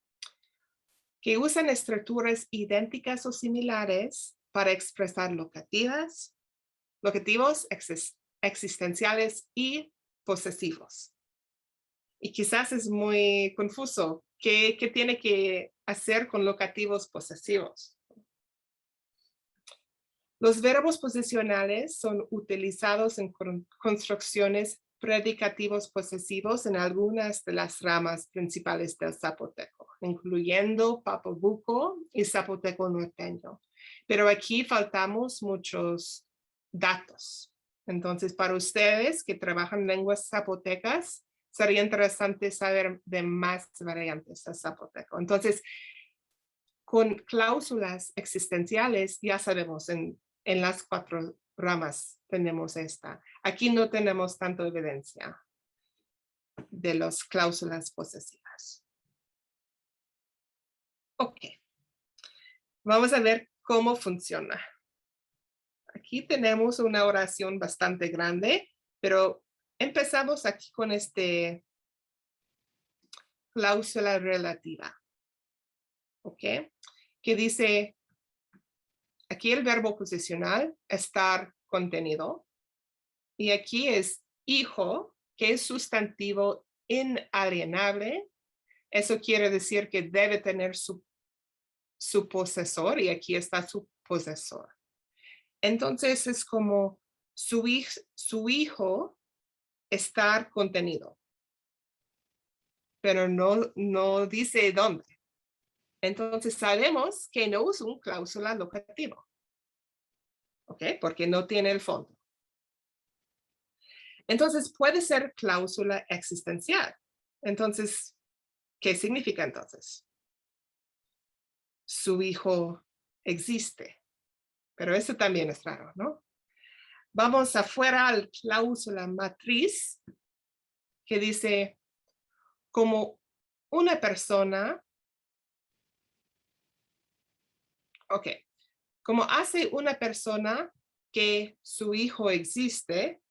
Speaker 3: que usan estructuras idénticas o similares para expresar locativos, existenciales y posesivos. Y quizás es muy confuso. ¿Qué tiene que hacer con locativos posesivos? Los verbos posicionales son utilizados en construcciones predicativos posesivos en algunas de las ramas principales del zapoteco, incluyendo papobuco y zapoteco norteño. Pero aquí faltamos muchos datos. Entonces, para ustedes que trabajan lenguas zapotecas, sería interesante saber de más variantes del zapoteco. Entonces, con cláusulas existenciales, ya sabemos, en las 4 ramas tenemos esta. Aquí no tenemos tanta evidencia de las cláusulas posesivas. Ok. Vamos a ver cómo funciona. Aquí tenemos una oración bastante grande, pero empezamos aquí con este cláusula relativa. Ok. Que dice, aquí el verbo posicional, estar contenido. Y aquí es hijo, que es sustantivo inalienable. Eso quiere decir que debe tener su posesor, y aquí está su posesor. Entonces es como su hijo estar contenido, pero no dice dónde. Entonces sabemos que no es un cláusula locativa. ¿Ok? Porque no tiene el fondo. Entonces puede ser cláusula existencial. Entonces, ¿qué significa entonces? Su hijo existe. Pero eso también es raro, ¿no? Vamos afuera a la cláusula matriz que dice como una persona, ok, como hace una persona que su hijo existe,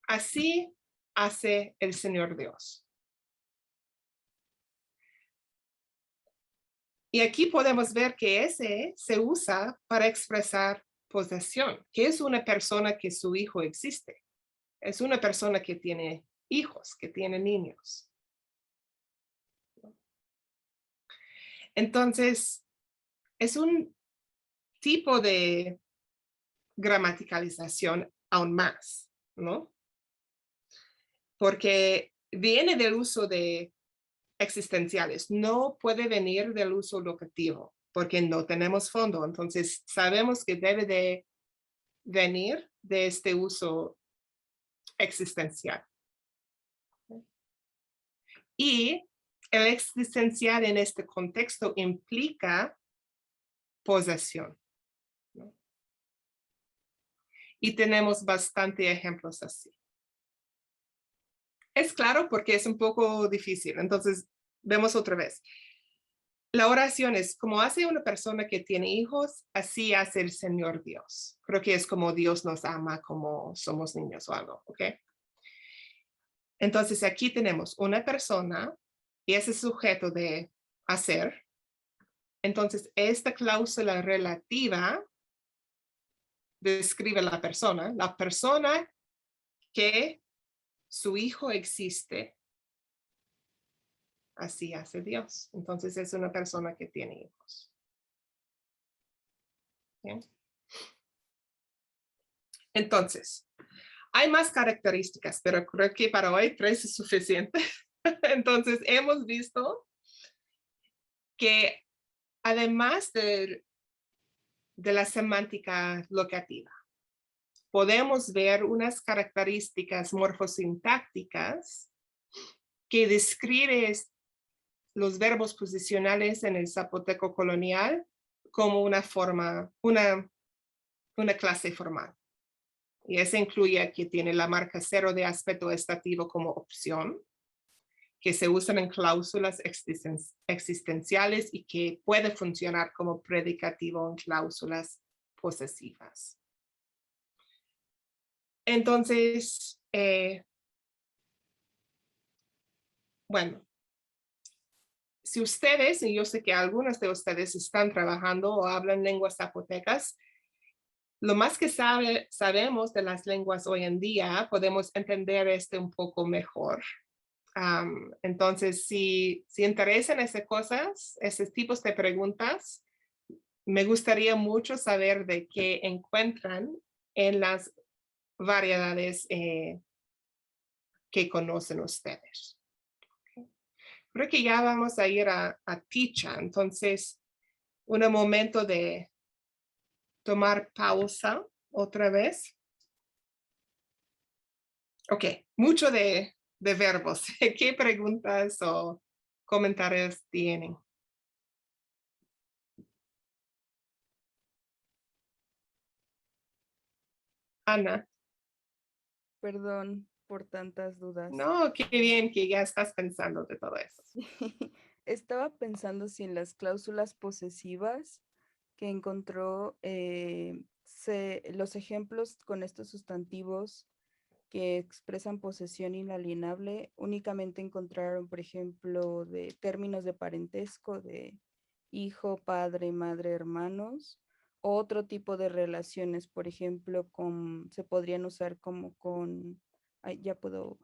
Speaker 3: así hace el Señor Dios. Y aquí podemos ver que ese se usa para expresar posesión. ¿Qué es una persona que su hijo existe? Es una persona que tiene hijos, que tiene niños. Entonces, es un tipo de gramaticalización aún más, ¿no? Porque viene del uso de existenciales, no puede venir del uso locativo, porque no tenemos fondo. Entonces, sabemos que debe de venir de este uso existencial. Y el existencial en este contexto implica posesión, ¿no? Y tenemos bastante ejemplos así. Es claro porque es un poco difícil. Entonces, vemos otra vez. La oración es como hace una persona que tiene hijos, así hace el Señor Dios. Creo que es como Dios nos ama como somos niños o algo, ¿ok? Entonces, aquí tenemos una persona y ese sujeto de hacer. Entonces, esta cláusula relativa describe la persona que su hijo existe, así hace Dios. Entonces es una persona que tiene hijos. ¿Bien? Entonces, hay más características, pero creo que para hoy 3 es suficiente. Entonces, hemos visto que además de la semántica locativa, podemos ver unas características morfosintácticas que describen los verbos posicionales en el zapoteco colonial como una clase formal. Y eso incluye que tiene la marca 0 de aspecto estativo como opción, que se usan en cláusulas existenciales y que puede funcionar como predicativo en cláusulas posesivas. Entonces, bueno, si ustedes, y yo sé que algunos de ustedes están trabajando o hablan lenguas zapotecas, lo más que sabemos de las lenguas hoy en día, podemos entender un poco mejor. Entonces, si interesan esas cosas, esos tipos de preguntas, me gustaría mucho saber de qué encuentran en las variedades que conocen ustedes. Creo que ya vamos a ir a Ticha. Entonces, un momento de tomar pausa otra vez. Ok, mucho de verbos. ¿Qué preguntas o comentarios tienen? Ana.
Speaker 5: Perdón por tantas dudas.
Speaker 3: No, qué bien que ya estás pensando de todo eso.
Speaker 5: Estaba pensando si en las cláusulas posesivas que encontró los ejemplos con estos sustantivos que expresan posesión inalienable únicamente encontraron, por ejemplo, de términos de parentesco, de hijo, padre, madre, hermanos, o otro tipo de relaciones, por ejemplo, se podrían usar como con, ay, ya puedo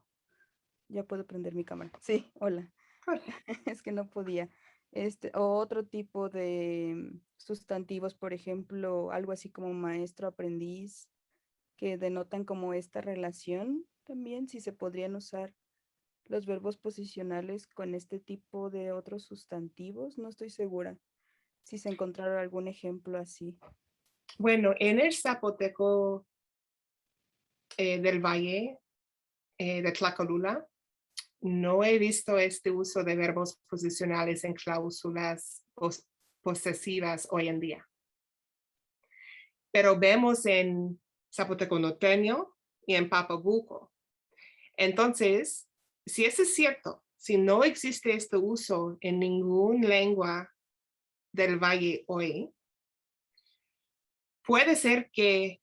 Speaker 5: prender mi cámara. Sí, hola. Es que no podía. O otro tipo de sustantivos, por ejemplo, algo así como maestro, aprendiz, que denotan como esta relación también, si se podrían usar los verbos posicionales con este tipo de otros sustantivos, no estoy segura si se encontraron algún ejemplo así.
Speaker 3: Bueno, en el zapoteco del Valle de Tlacolula, no he visto este uso de verbos posicionales en cláusulas posesivas hoy en día. Pero vemos en zapoteco norteño y en Papabuco. Entonces, si eso es cierto, si no existe este uso en ninguna lengua del Valle hoy, puede ser que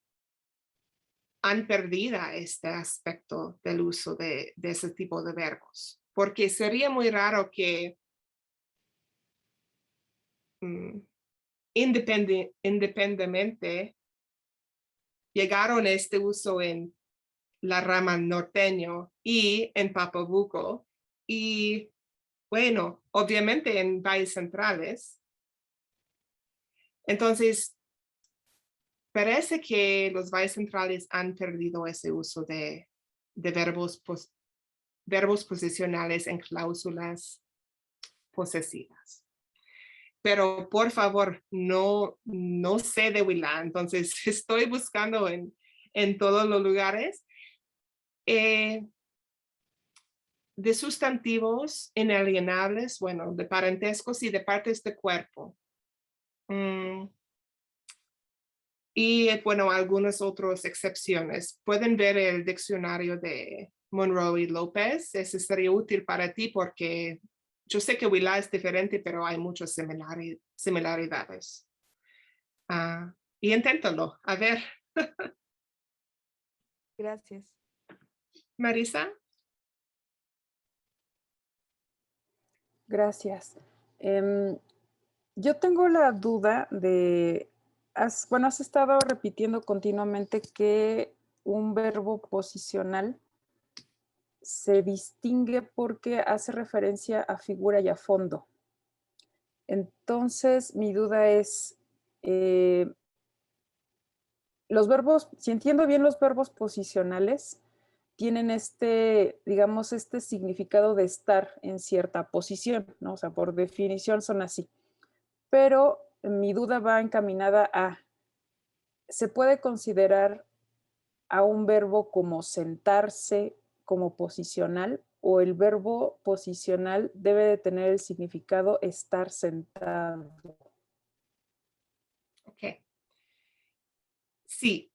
Speaker 3: han perdido este aspecto del uso de ese tipo de verbos, porque sería muy raro que independientemente llegaron a este uso en la rama norteño y en Papabuco, y bueno, obviamente en valles centrales. Entonces, parece que los valles centrales han perdido ese uso de verbos posicionales en cláusulas posesivas. Pero por favor, no sé de Huila, entonces estoy buscando en todos los lugares. De sustantivos inalienables, bueno, de parentescos y de partes de cuerpo. Y bueno, algunas otras excepciones. Pueden ver el diccionario de Monroe y López. Ese sería útil para ti porque yo sé que Huila es diferente, pero hay muchas similaridades. Y inténtalo, a ver.
Speaker 5: Gracias.
Speaker 3: Marisa.
Speaker 6: Gracias. Yo tengo la duda de, has estado repitiendo continuamente que un verbo posicional se distingue porque hace referencia a figura y a fondo. Entonces, mi duda es, los verbos, si entiendo bien, los verbos posicionales tienen digamos, este significado de estar en cierta posición, ¿no? O sea, por definición son así. Pero mi duda va encaminada a, ¿se puede considerar a un verbo como sentarse como posicional o el verbo posicional debe de tener el significado estar sentado?
Speaker 3: Ok. Sí,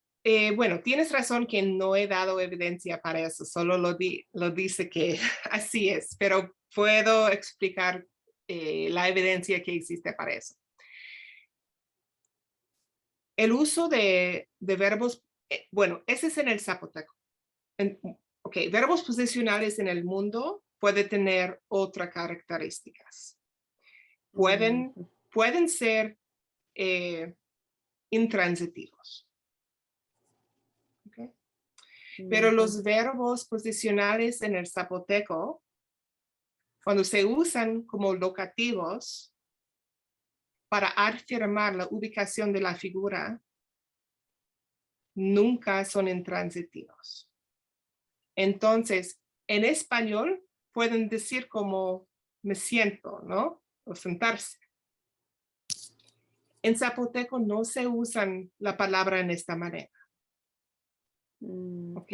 Speaker 3: bueno, tienes razón que no he dado evidencia para eso, solo lo dice que así es, pero puedo explicar la evidencia que existe para eso. El uso de verbos, bueno, ese es en el zapoteco. Ok, verbos posicionales en el mundo puede tener otras características. Pueden ser intransitivos. Okay. Pero los verbos posicionales en el zapoteco, cuando se usan como locativos para afirmar la ubicación de la figura, nunca son intransitivos. Entonces, en español pueden decir como me siento, ¿no? O sentarse. En zapoteco no se usan la palabra en esta manera. ¿Ok?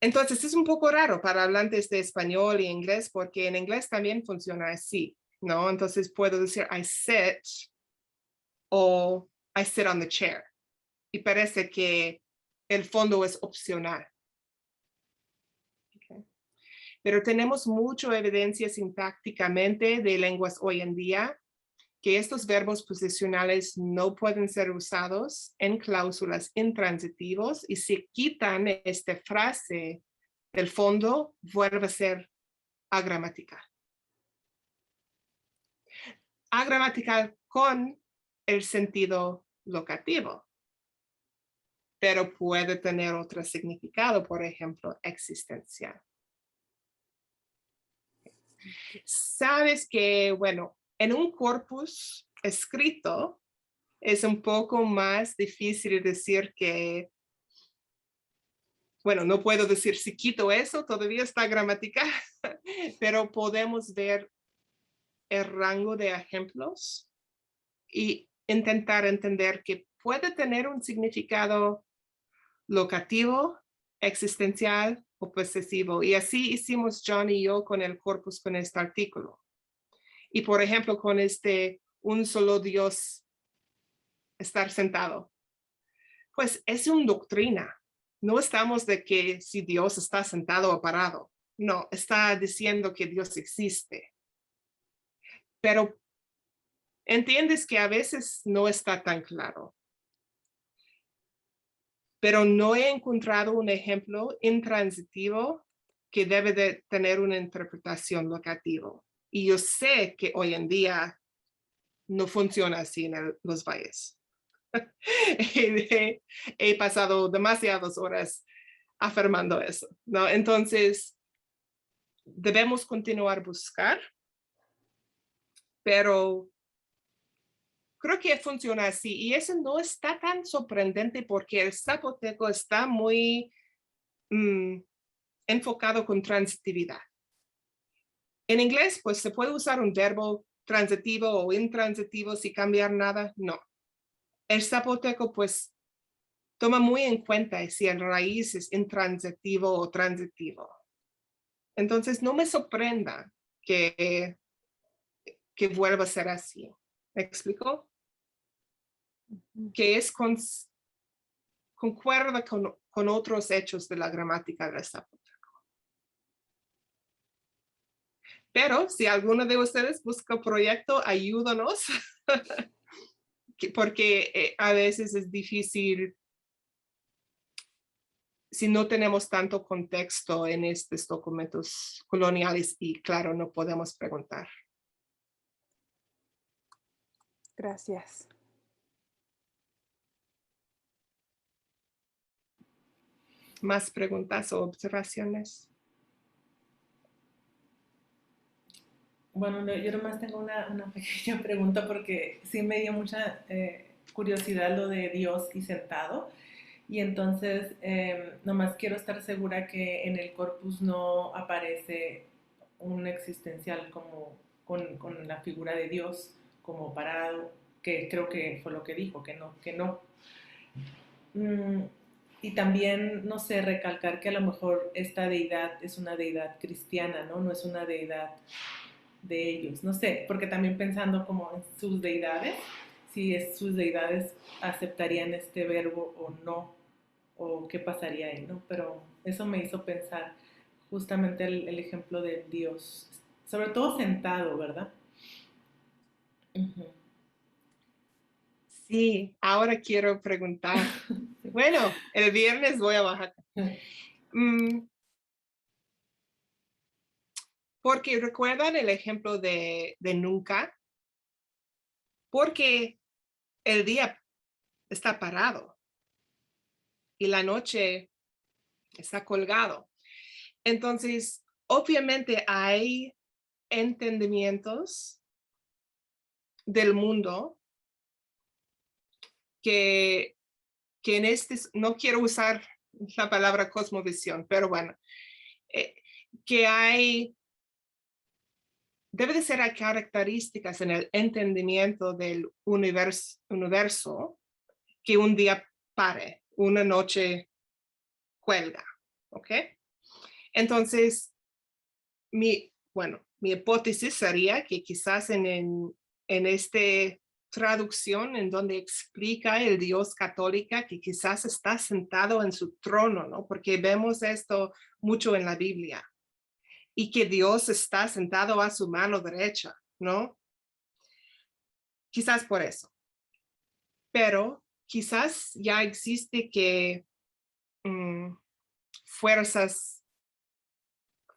Speaker 3: Entonces es un poco raro para hablantes de español y inglés porque en inglés también funciona así, ¿no? Entonces puedo decir I sit o I sit on the chair. Y parece que el fondo es opcional. Okay. Pero tenemos mucha evidencia sintácticamente de lenguas hoy en día que estos verbos posicionales no pueden ser usados en cláusulas intransitivos y si quitan esta frase del fondo, vuelve a ser agramatical. Agramatical con el sentido locativo, pero puede tener otro significado, por ejemplo, existencial. Sabes que, bueno, en un corpus escrito es un poco más difícil decir que, bueno, no puedo decir si quito eso, todavía está gramatical, pero podemos ver el rango de ejemplos y intentar entender que puede tener un significado locativo, existencial o posesivo. Y así hicimos John y yo con el corpus con este artículo. Y por ejemplo, con un solo Dios estar sentado. Pues es una doctrina. No estamos de que si Dios está sentado o parado. No, está diciendo que Dios existe. Pero entiendes que a veces no está tan claro. Pero no he encontrado un ejemplo intransitivo que debe de tener una interpretación locativa. Y yo sé que hoy en día no funciona así en los valles. He pasado demasiadas horas afirmando eso, ¿no? Entonces, debemos continuar a buscar, pero creo que funciona así. Y eso no está tan sorprendente porque el zapoteco está muy enfocado con transitividad. En inglés, pues se puede usar un verbo transitivo o intransitivo sin cambiar nada. No. El zapoteco, pues, toma muy en cuenta si el raíz es intransitivo o transitivo. Entonces, no me sorprenda que vuelva a ser así. ¿Me explico? Que es concuerda con otros hechos de la gramática del zapoteco. Pero si alguno de ustedes busca proyecto, ayúdanos, porque a veces es difícil si no tenemos tanto contexto en estos documentos coloniales y claro, no podemos preguntar.
Speaker 6: Gracias.
Speaker 3: ¿Más preguntas o observaciones?
Speaker 1: Bueno, yo nomás tengo una pequeña pregunta porque sí me dio mucha curiosidad lo de Dios y sentado. Y entonces nomás quiero estar segura que en el corpus no aparece un existencial como con la figura de Dios como parado, que creo que fue lo que dijo, que no, que no. Y también, no sé, recalcar que a lo mejor esta deidad es una deidad cristiana, ¿no? No es una deidad de ellos, no sé, porque también pensando como en sus deidades, si es, sus deidades aceptarían este verbo o no, o qué pasaría ahí, ¿no? Pero eso me hizo pensar justamente el ejemplo de Dios, sobre todo sentado, ¿verdad? Uh-huh.
Speaker 3: Sí, ahora quiero preguntar. Bueno, el viernes voy a Oaxaca. Porque recuerdan el ejemplo de nunca, porque el día está parado y la noche está colgado. Entonces, obviamente hay entendimientos del mundo que en no quiero usar la palabra cosmovisión, pero bueno, que debe de ser características en el entendimiento del universo que un día pare, una noche cuelga, ¿ok? Entonces, mi hipótesis sería que quizás en esta traducción en donde explica el Dios católica que quizás está sentado en su trono, ¿no? Porque vemos esto mucho en la Biblia. Y que Dios está sentado a su mano derecha, ¿no? Quizás por eso. Pero quizás ya existe que fuerzas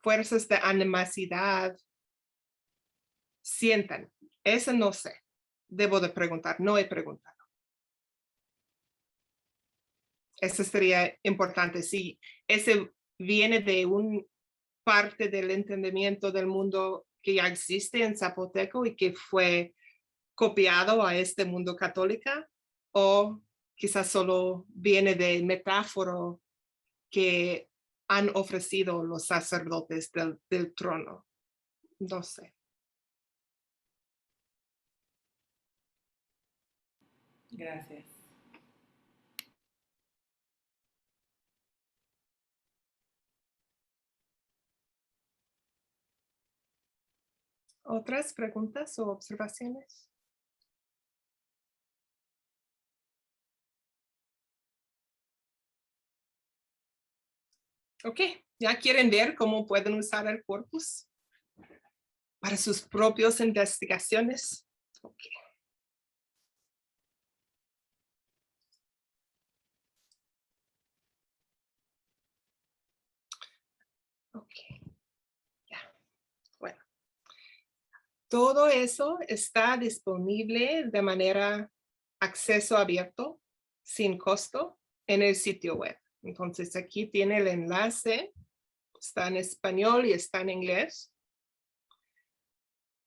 Speaker 3: de animosidad sientan. Eso no sé. Debo de preguntar. No he preguntado. Eso sería importante. Si ese viene de un parte del entendimiento del mundo que ya existe en zapoteco y que fue copiado a este mundo católico, o quizás solo viene de metáfora que han ofrecido los sacerdotes del trono. No sé.
Speaker 1: Gracias.
Speaker 3: ¿Otras preguntas o observaciones? Ok, ¿ya quieren ver cómo pueden usar el corpus para sus propias investigaciones? Ok. Ok, ya, bueno. Todo eso está disponible de manera acceso abierto, sin costo, en el sitio web. Entonces aquí tiene el enlace, está en español y está en inglés.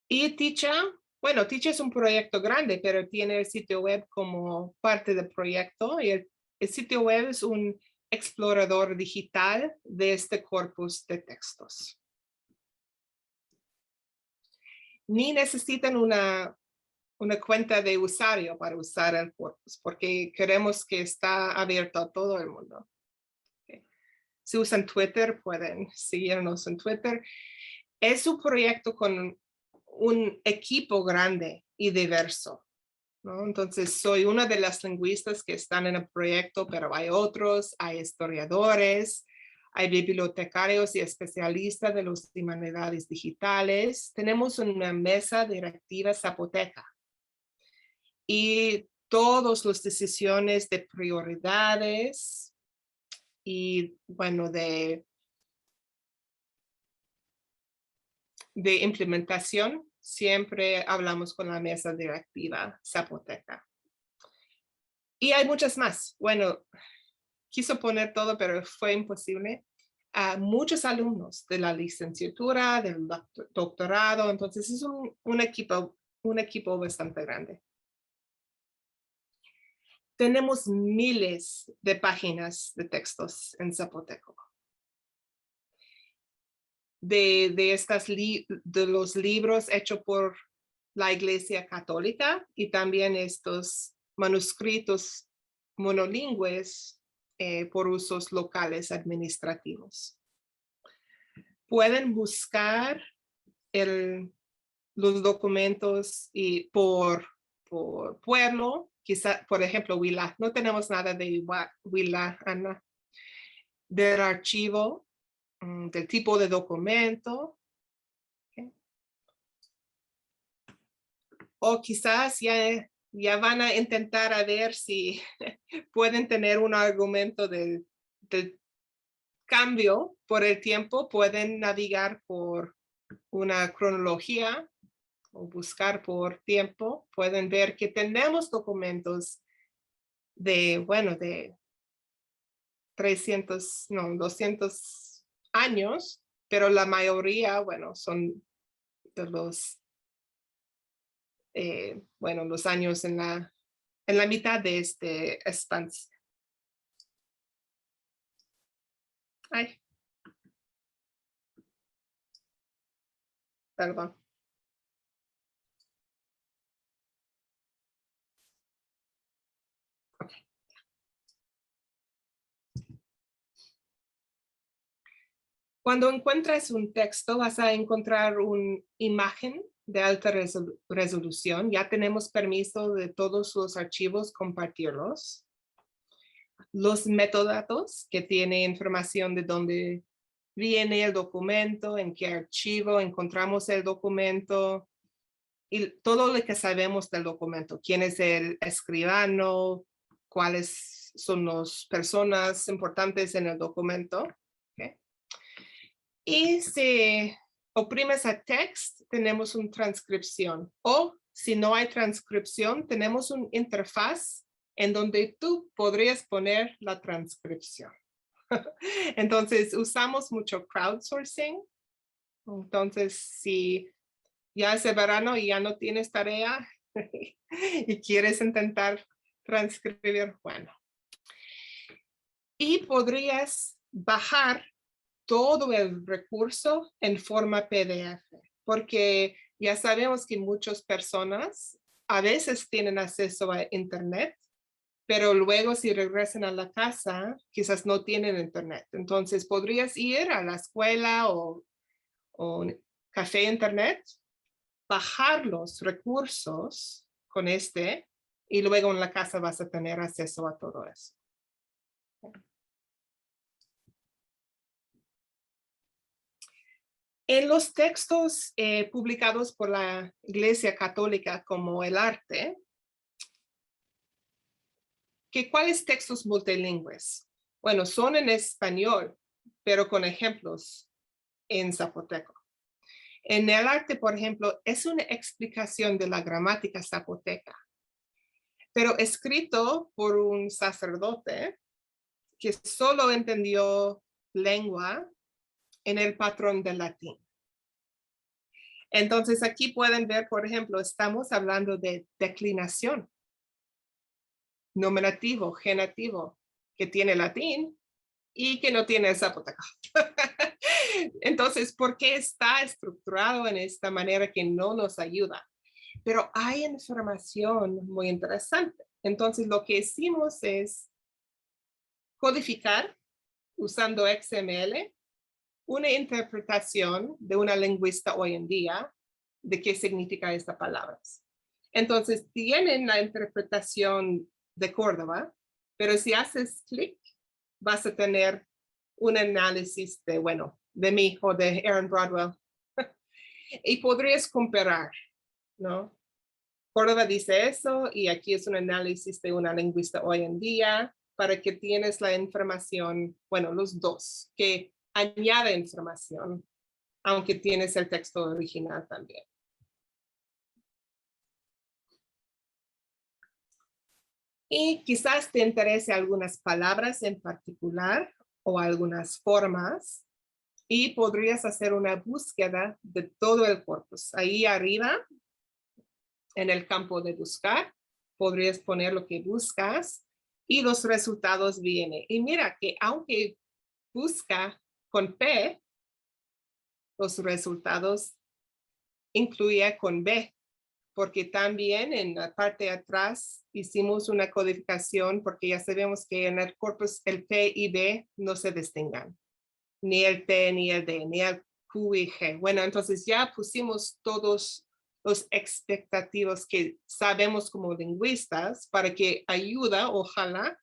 Speaker 3: Y Teacher, bueno, Teacher es un proyecto grande, pero tiene el sitio web como parte del proyecto. Y el sitio web es un explorador digital de este corpus de textos. Ni necesitan una cuenta de usuario para usar el corpus, porque queremos que está abierto a todo el mundo. Okay. Si usan Twitter, pueden seguirnos en Twitter. Es un proyecto con un equipo grande y diverso, ¿no? Entonces, soy una de las lingüistas que están en el proyecto, pero hay otros, hay historiadores, hay bibliotecarios y especialistas de las humanidades digitales. Tenemos una mesa directiva zapoteca y todas las decisiones de prioridades y, bueno, de implementación, siempre hablamos con la mesa directiva zapoteca. Y hay muchas más. Bueno, quiso poner todo, pero fue imposible. Muchos alumnos de la licenciatura, del doctorado, entonces es un equipo bastante grande. Tenemos miles de páginas de textos en zapoteco. De los libros hechos por la Iglesia Católica y también estos manuscritos monolingües por usos locales administrativos. Pueden buscar los documentos por pueblo, quizá, por ejemplo, Huila. No tenemos nada de Huila, Ana. Del archivo, del tipo de documento. Okay. O quizás ya van a intentar a ver si pueden tener un argumento del cambio por el tiempo. Pueden navegar por una cronología o buscar por tiempo. Pueden ver que tenemos documentos de 200 años, pero la mayoría, bueno, son de los los años en la mitad de este estancia. Ay. Perdón. Okay. Cuando encuentras un texto, vas a encontrar una imagen de alta resolución. Ya tenemos permiso de todos los archivos compartirlos. Los metadatos, que tiene información de dónde viene el documento, en qué archivo encontramos el documento, y todo lo que sabemos del documento. Quién es el escribano, cuáles son las personas importantes en el documento. Okay. Y si oprimes a text, tenemos una transcripción. O si no hay transcripción, tenemos una interfaz en donde tú podrías poner la transcripción. Entonces, usamos mucho crowdsourcing. Entonces, si ya es verano y ya no tienes tarea y quieres intentar transcribir, bueno. Y podrías bajar todo el recurso en forma PDF, porque ya sabemos que muchas personas a veces tienen acceso a Internet, pero luego si regresan a la casa, quizás no tienen Internet. Entonces podrías ir a la escuela o café Internet, bajar los recursos con y luego en la casa vas a tener acceso a todo eso. En los textos publicados por la Iglesia Católica como el arte, ¿cuáles textos multilingües? Bueno, son en español, pero con ejemplos en zapoteco. En el arte, por ejemplo, es una explicación de la gramática zapoteca. pero escrito por un sacerdote que solo entendió lengua en el patrón del latín. Entonces aquí pueden ver, por ejemplo, estamos hablando de declinación, nominativo, genitivo, que tiene latín y que no tiene zapoteco. Entonces, ¿por qué está estructurado en esta manera que no nos ayuda? Pero hay información muy interesante. Entonces, lo que hicimos es codificar usando XML una interpretación de una lingüista hoy en día de qué significa estas palabras. Entonces, tienen la interpretación de Córdoba, pero si haces clic, vas a tener un análisis de, bueno, de mí o de Aaron Broadwell. Y podrías comparar, ¿no? Córdoba dice eso y aquí es un análisis de una lingüista hoy en día para que tienes la información, bueno, los dos, que añade información, aunque tienes el texto original también. Y quizás te interese algunas palabras en particular o algunas formas y podrías hacer una búsqueda de todo el corpus. Ahí arriba, en el campo de buscar, podrías poner lo que buscas y los resultados vienen. Y mira que aunque busca con P, los resultados incluye con B, porque también en la parte de atrás hicimos una codificación porque ya sabemos que en el corpus el P y B no se distingan, ni el T, ni el D, ni el Q y G. Bueno, entonces ya pusimos todos los expectativos que sabemos como lingüistas para que ayuda, ojalá,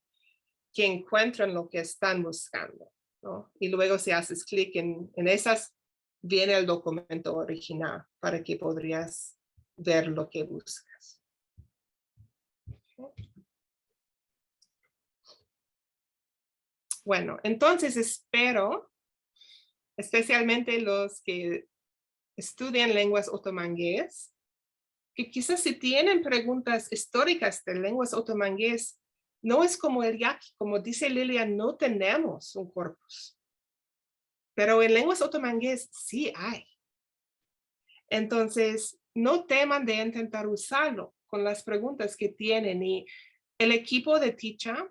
Speaker 3: que encuentren lo que están buscando, ¿no? Y luego si haces clic en esas, viene el documento original para que podrías ver lo que buscas. Bueno, entonces espero, especialmente los que estudian lenguas otomangués, que quizás si tienen preguntas históricas de lenguas otomangués, no es como el yaqui, como dice Lilian, no tenemos un corpus. Pero en lenguas otomangués sí hay. Entonces, no teman de intentar usarlo con las preguntas que tienen y el equipo de Teacher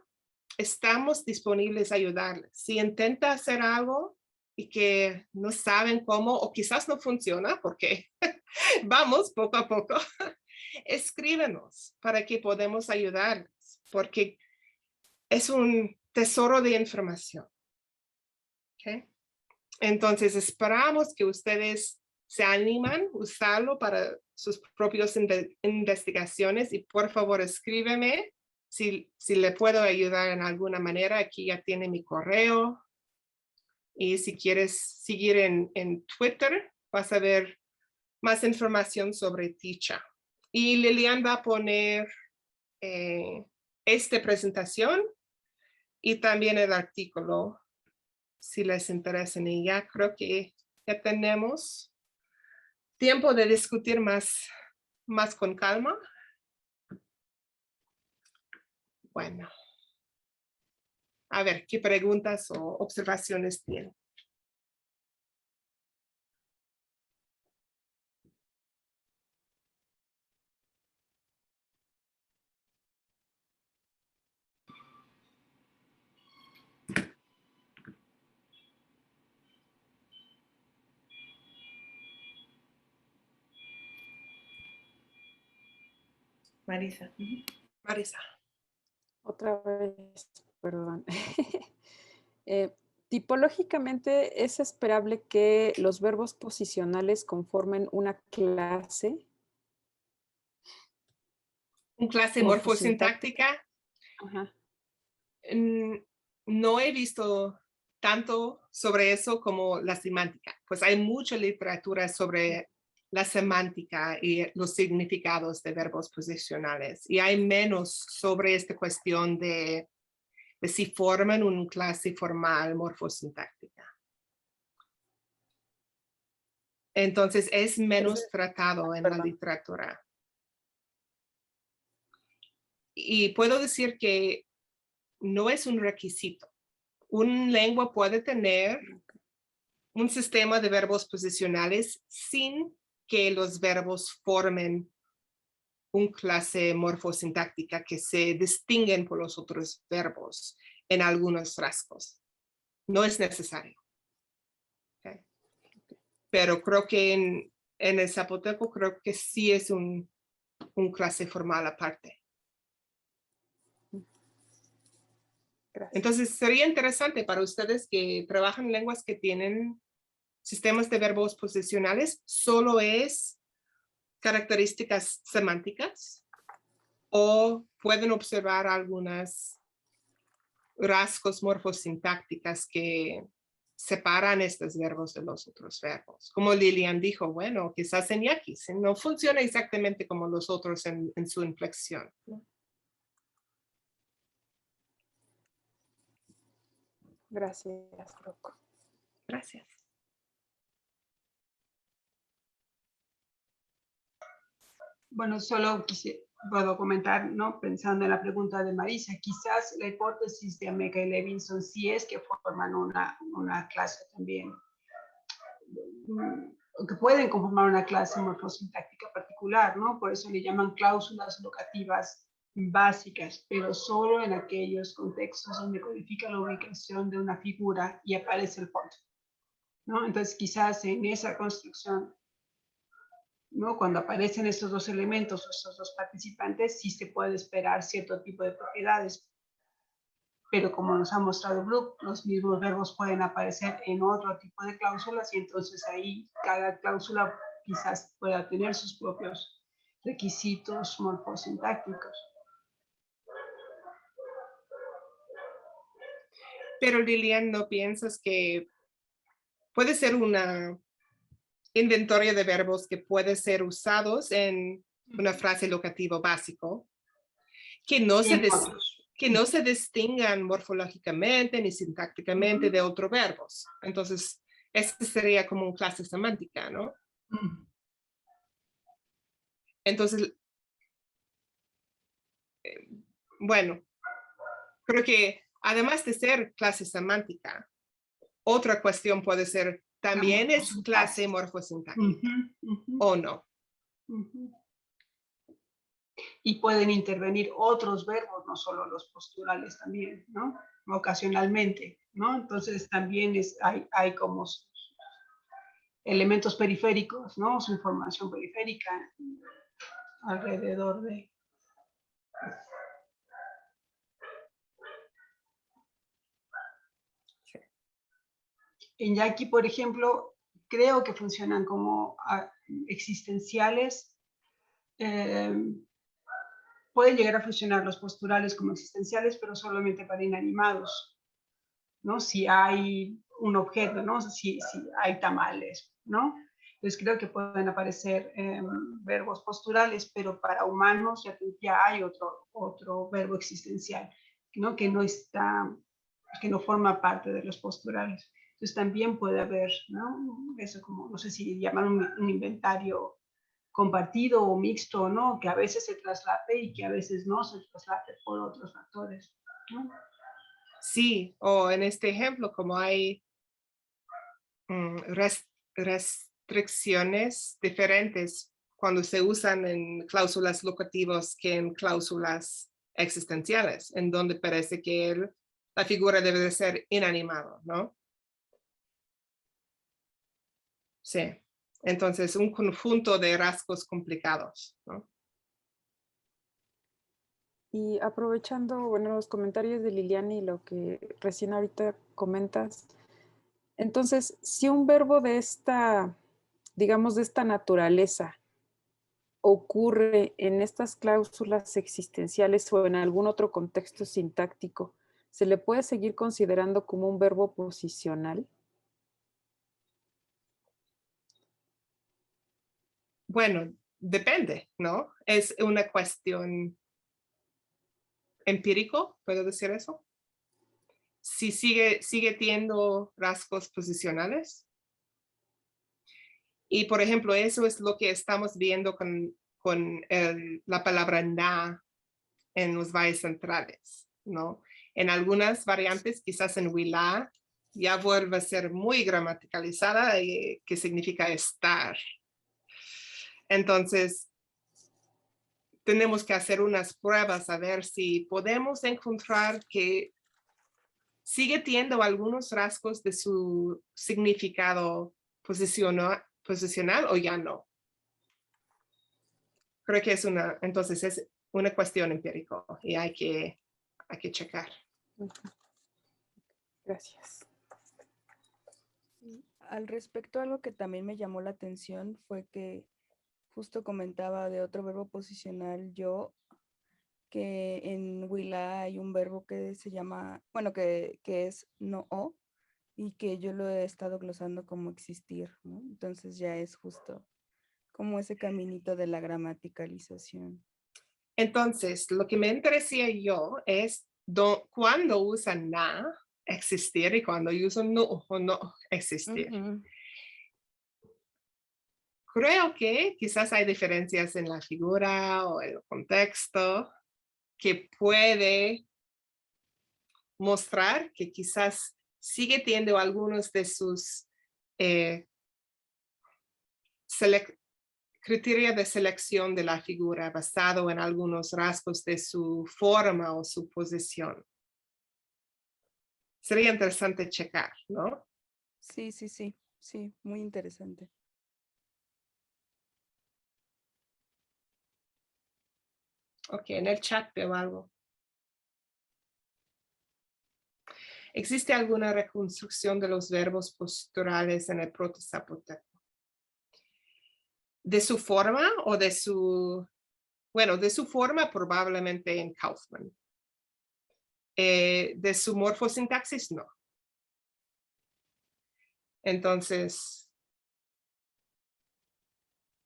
Speaker 3: estamos disponibles a ayudarles. Si intenta hacer algo y que no saben cómo o quizás no funciona porque vamos poco a poco, escríbenos para que podamos ayudarles porque es un tesoro de información. ¿Okay? Entonces, esperamos que ustedes se animan a usarlo para sus propias investigaciones y por favor escríbeme si le puedo ayudar en alguna manera. Aquí ya tiene mi correo y si quieres seguir en Twitter vas a ver más información sobre Teacher. Y Lilian va a poner esta presentación y también el artículo si les interesa. Y ya creo que ya tenemos tiempo de discutir más con calma. Bueno, a ver, ¿qué preguntas o observaciones tienen?
Speaker 1: Marisa.
Speaker 3: Marisa.
Speaker 6: Otra vez, perdón. Tipológicamente, ¿es esperable que los verbos posicionales conformen una clase?
Speaker 3: ¿Un clase morfosintáctica?
Speaker 6: Ajá.
Speaker 3: No he visto tanto sobre eso como la semántica. Pues hay mucha literatura sobre la semántica y los significados de verbos posicionales. Y hay menos sobre esta cuestión de si forman una clase formal morfosintáctica. Entonces es menos tratado en la literatura. Y puedo decir que no es un requisito. Una lengua puede tener un sistema de verbos posicionales sin que los verbos formen una clase morfosintáctica que se distinguen por los otros verbos en algunos rasgos. No es necesario. Okay. Pero creo que en el zapoteco creo que sí es un clase formal aparte.
Speaker 6: Gracias.
Speaker 3: Entonces sería interesante para ustedes que trabajan en lenguas que tienen sistemas de verbos posicionales, solo es características semánticas o pueden observar algunas rasgos morfosintácticas que separan estos verbos de los otros verbos. Como Lilian dijo, bueno, quizás en yaquis no funciona exactamente como los otros en su inflexión, ¿no?
Speaker 6: Gracias, Rocco.
Speaker 3: Gracias.
Speaker 2: Bueno, solo puedo comentar, ¿no? Pensando en la pregunta de Marisa, quizás la hipótesis de Ameca y Levinson sí es que forman una clase también, que pueden conformar una clase morfosintáctica particular, ¿no? Por eso le llaman cláusulas locativas básicas, pero solo en aquellos contextos donde codifica la ubicación de una figura y aparece el fondo, ¿no? Entonces, quizás en esa construcción, ¿no? Cuando aparecen estos dos elementos o estos dos participantes, sí se puede esperar cierto tipo de propiedades. Pero como nos ha mostrado Brooke, los mismos verbos pueden aparecer en otro tipo de cláusulas y entonces ahí cada cláusula quizás pueda tener sus propios requisitos morfosintácticos.
Speaker 3: Pero Lilian, ¿no piensas que puede ser una inventario de verbos que puede ser usados en una frase locativa básico que no se distingan morfológicamente ni sintácticamente de otros verbos? Entonces, esta sería como una clase semántica, ¿no? Entonces, bueno, creo que además de ser clase semántica, otra cuestión puede ser, también es clase morfosintáctica, ¿o no?
Speaker 2: Y pueden intervenir otros verbos, no solo los posturales también, ¿no? Ocasionalmente, ¿no? Entonces también hay como elementos periféricos, ¿no? Su información periférica alrededor de... En yaqui, por ejemplo, creo que funcionan como existenciales. Pueden llegar a funcionar los posturales como existenciales, pero solamente para inanimados, ¿no? Si hay un objeto, ¿no? Si hay tamales, ¿no? Entonces creo que pueden aparecer verbos posturales, pero para humanos ya hay otro verbo existencial, ¿no? Que no forma parte de los posturales. Entonces también puede haber, ¿no? Eso como, no sé si llaman un inventario compartido o mixto, ¿no? Que a veces se traslape y que a veces no se traslape por otros factores, ¿no?
Speaker 3: Sí, o en este ejemplo, como hay restricciones diferentes cuando se usan en cláusulas locativas que en cláusulas existenciales, en donde parece que la figura debe de ser inanimada, ¿no? Sí, entonces un conjunto de rasgos complicados, ¿no?
Speaker 6: Y aprovechando, bueno, los comentarios de Lilian y lo que recién ahorita comentas, entonces, si un verbo de esta, digamos, de esta naturaleza ocurre en estas cláusulas existenciales o en algún otro contexto sintáctico, ¿se le puede seguir considerando como un verbo posicional?
Speaker 3: Bueno, depende, ¿no? Es una cuestión empírico, ¿puedo decir eso? Si sigue teniendo rasgos posicionales. Y por ejemplo, eso es lo que estamos viendo con la palabra na en los valles centrales, ¿no? En algunas variantes, quizás en Huila, ya vuelve a ser muy gramaticalizada, que significa estar. Entonces, tenemos que hacer unas pruebas a ver si podemos encontrar que sigue teniendo algunos rasgos de su significado posicional o ya no. Creo que entonces es una cuestión empírica y hay que checar.
Speaker 6: Gracias.
Speaker 5: Al respecto, algo que también me llamó la atención fue que justo comentaba de otro verbo posicional yo, que en Huila hay un verbo que se llama, bueno, que es no-o, y que yo lo he estado glosando como existir, ¿no? Entonces ya es justo como ese caminito de la gramaticalización.
Speaker 3: Entonces, lo que me interesía yo es cuando usan na, existir, y cuando usan no o no, existir. Creo que quizás hay diferencias en la figura o el contexto que puede mostrar que quizás sigue teniendo algunos de sus criterios de selección de la figura basado en algunos rasgos de su forma o su posición. Sería interesante checar, ¿no?
Speaker 5: Sí, muy interesante.
Speaker 3: Ok, en el chat veo algo. ¿Existe alguna reconstrucción de los verbos posturales en el proto-zapoteco? ¿De su forma o de su... Bueno, de su forma probablemente en Kaufman. De su morfosintaxis, no. Entonces,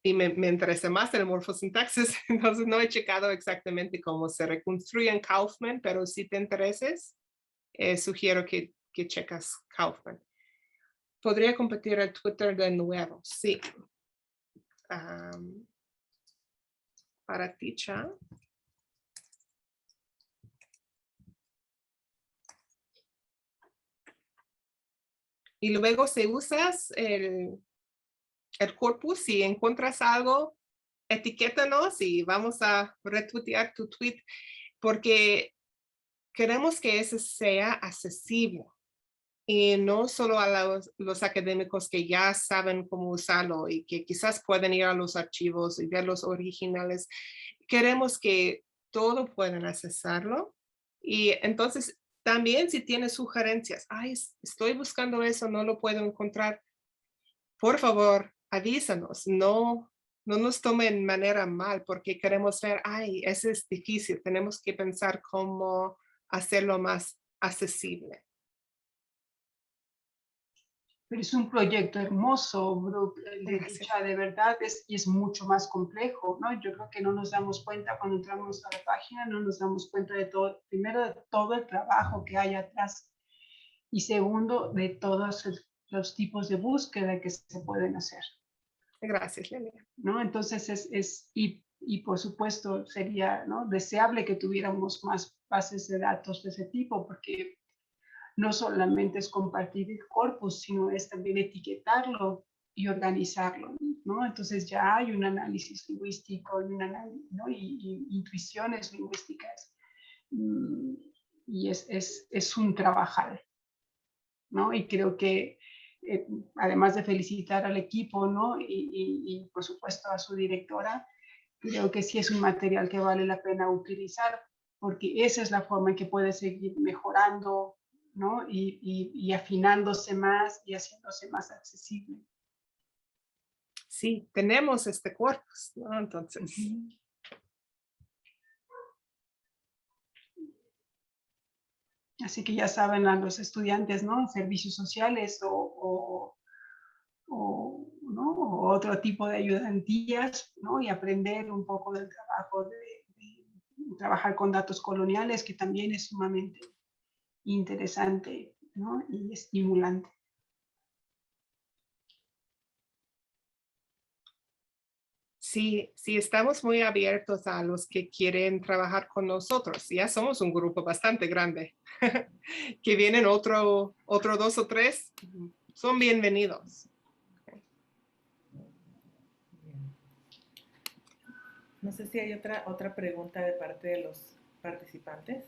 Speaker 3: y me interesa más el morfosintaxis, entonces no he checado exactamente cómo se reconstruye en Kaufman, pero si te intereses, sugiero que checas Kaufman. ¿Podría compartir el Twitter de nuevo? Sí. Para Ticha. Y luego si usas el corpus, si encuentras algo, etiquétanos y vamos a retuitear tu tweet, porque queremos que ese sea accesible. Y no solo a los académicos que ya saben cómo usarlo y que quizás pueden ir a los archivos y ver los originales. Queremos que todos puedan accesarlo. Y entonces también si tienes sugerencias, ay, estoy buscando eso, no lo puedo encontrar, por favor, avísanos, no nos tomen de manera mal porque queremos ver, ay, eso es difícil, tenemos que pensar cómo hacerlo más accesible.
Speaker 2: Pero es un proyecto hermoso, Brooke, el de Ticha, de verdad, y es mucho más complejo, ¿no? Yo creo que no nos damos cuenta cuando entramos a la página, no nos damos cuenta de todo, primero de todo el trabajo que hay atrás y segundo de todos los tipos de búsqueda que se pueden hacer.
Speaker 3: Gracias, Lelia.
Speaker 2: ¿No? Entonces, y por supuesto sería, ¿no?, deseable que tuviéramos más bases de datos de ese tipo, porque no solamente es compartir el corpus, sino es también etiquetarlo y organizarlo, ¿no? Entonces ya hay un análisis lingüístico, ¿no?, y intuiciones lingüísticas, y es un trabajar, ¿no? Y creo que además de felicitar al equipo, ¿no?, y por supuesto a su directora, creo que sí es un material que vale la pena utilizar, porque esa es la forma en que puede seguir mejorando, ¿no?, y afinándose más y haciéndose más accesible.
Speaker 3: Sí, tenemos este corpus, ¿no? Entonces.
Speaker 2: Así que ya saben a los estudiantes, ¿no?, en servicios sociales o ¿no?, o otro tipo de ayudantías, ¿no?, y aprender un poco del trabajo de trabajar con datos coloniales, que también es sumamente interesante, ¿no?, y estimulante.
Speaker 3: sí, estamos muy abiertos a los que quieren trabajar con nosotros. Ya somos un grupo bastante grande. Que vienen otro 2 o 3, son bienvenidos.
Speaker 1: No sé si hay otra pregunta de parte de los participantes.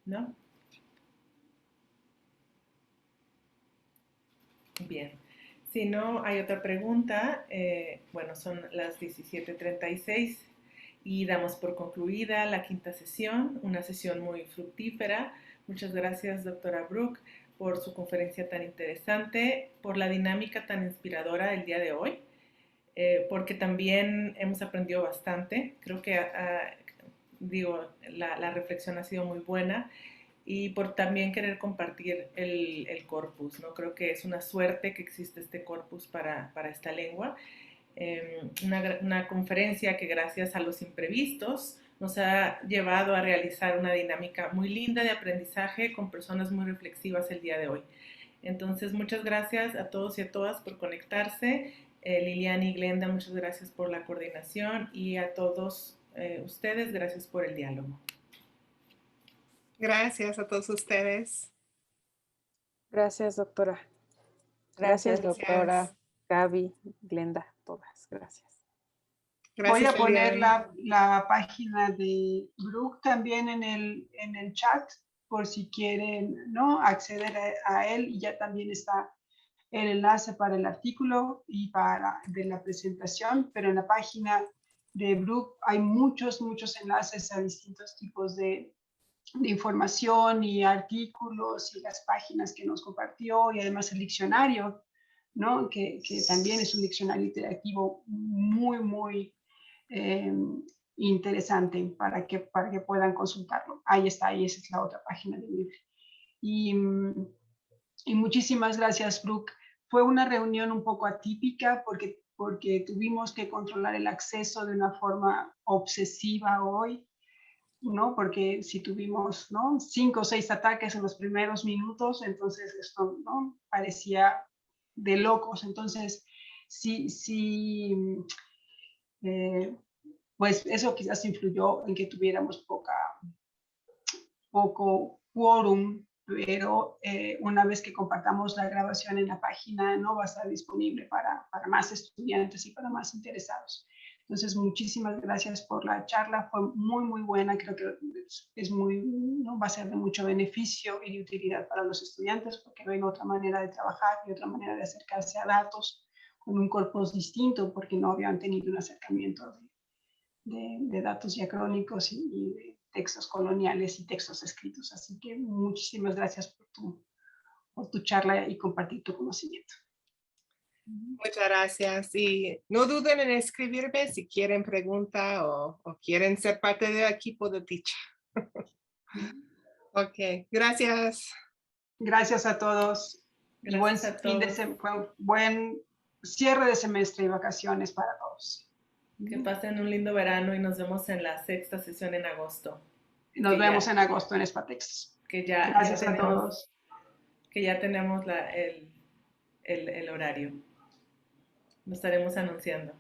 Speaker 1: ¿No? Bien. Si no hay otra pregunta, bueno, son las 17:36 y damos por concluida la quinta sesión, una sesión muy fructífera. Muchas gracias, doctora Brook, por su conferencia tan interesante, por la dinámica tan inspiradora del día de hoy, porque también hemos aprendido bastante. Creo que, la reflexión ha sido muy buena y por también querer compartir el corpus, ¿no? Creo que es una suerte que existe este corpus para esta lengua. Una conferencia que gracias a los imprevistos nos ha llevado a realizar una dinámica muy linda de aprendizaje con personas muy reflexivas el día de hoy. Entonces, muchas gracias a todos y a todas por conectarse. Liliana y Glenda, muchas gracias por la coordinación y a todos ustedes, gracias por el diálogo.
Speaker 3: Gracias a todos ustedes.
Speaker 6: Gracias, doctora.
Speaker 4: Gracias,
Speaker 3: Gracias.
Speaker 4: doctora.
Speaker 6: Gaby, Glenda, todas. Gracias.
Speaker 2: Voy a
Speaker 3: Gracias,
Speaker 2: poner
Speaker 3: Lilian.
Speaker 2: la página de Brook también en el chat por si quieren, ¿no?, acceder a él, y ya también está el enlace para el artículo y de la presentación, pero en la página de Brook hay muchos enlaces a distintos tipos de información y artículos y las páginas que nos compartió, y además el diccionario, ¿no?, que también es un diccionario interactivo muy interesante para que puedan consultarlo. Ahí está, y esa es la otra página del libro. Y muchísimas gracias, Brook. Fue una reunión un poco atípica porque tuvimos que controlar el acceso de una forma obsesiva hoy, ¿no? Porque si tuvimos, ¿no?, 5 o 6 ataques en los primeros minutos, entonces esto, ¿no?, parecía de locos. Entonces, pues eso quizás influyó en que tuviéramos poco quórum, pero una vez que compartamos la grabación en la página, no va a estar disponible para más estudiantes y para más interesados. Entonces, muchísimas gracias por la charla, fue muy buena, creo que es ¿no?, va a ser de mucho beneficio y de utilidad para los estudiantes, porque ven otra manera de trabajar y otra manera de acercarse a datos con un corpus distinto, porque no habían tenido un acercamiento de datos diacrónicos y de textos coloniales y textos escritos. Así que muchísimas gracias por tu charla y compartir tu conocimiento.
Speaker 3: Muchas gracias. Y no duden en escribirme si quieren pregunta o quieren ser parte del equipo de Teacher. Ok, gracias.
Speaker 2: Gracias a todos.
Speaker 1: Gracias a todos.
Speaker 2: Buen cierre de semestre y vacaciones para todos.
Speaker 1: Que pasen un lindo verano y nos vemos en la sexta sesión en agosto.
Speaker 2: Nos vemos en agosto en Spatex. Gracias a todos.
Speaker 1: Que ya tenemos el horario. Lo estaremos anunciando.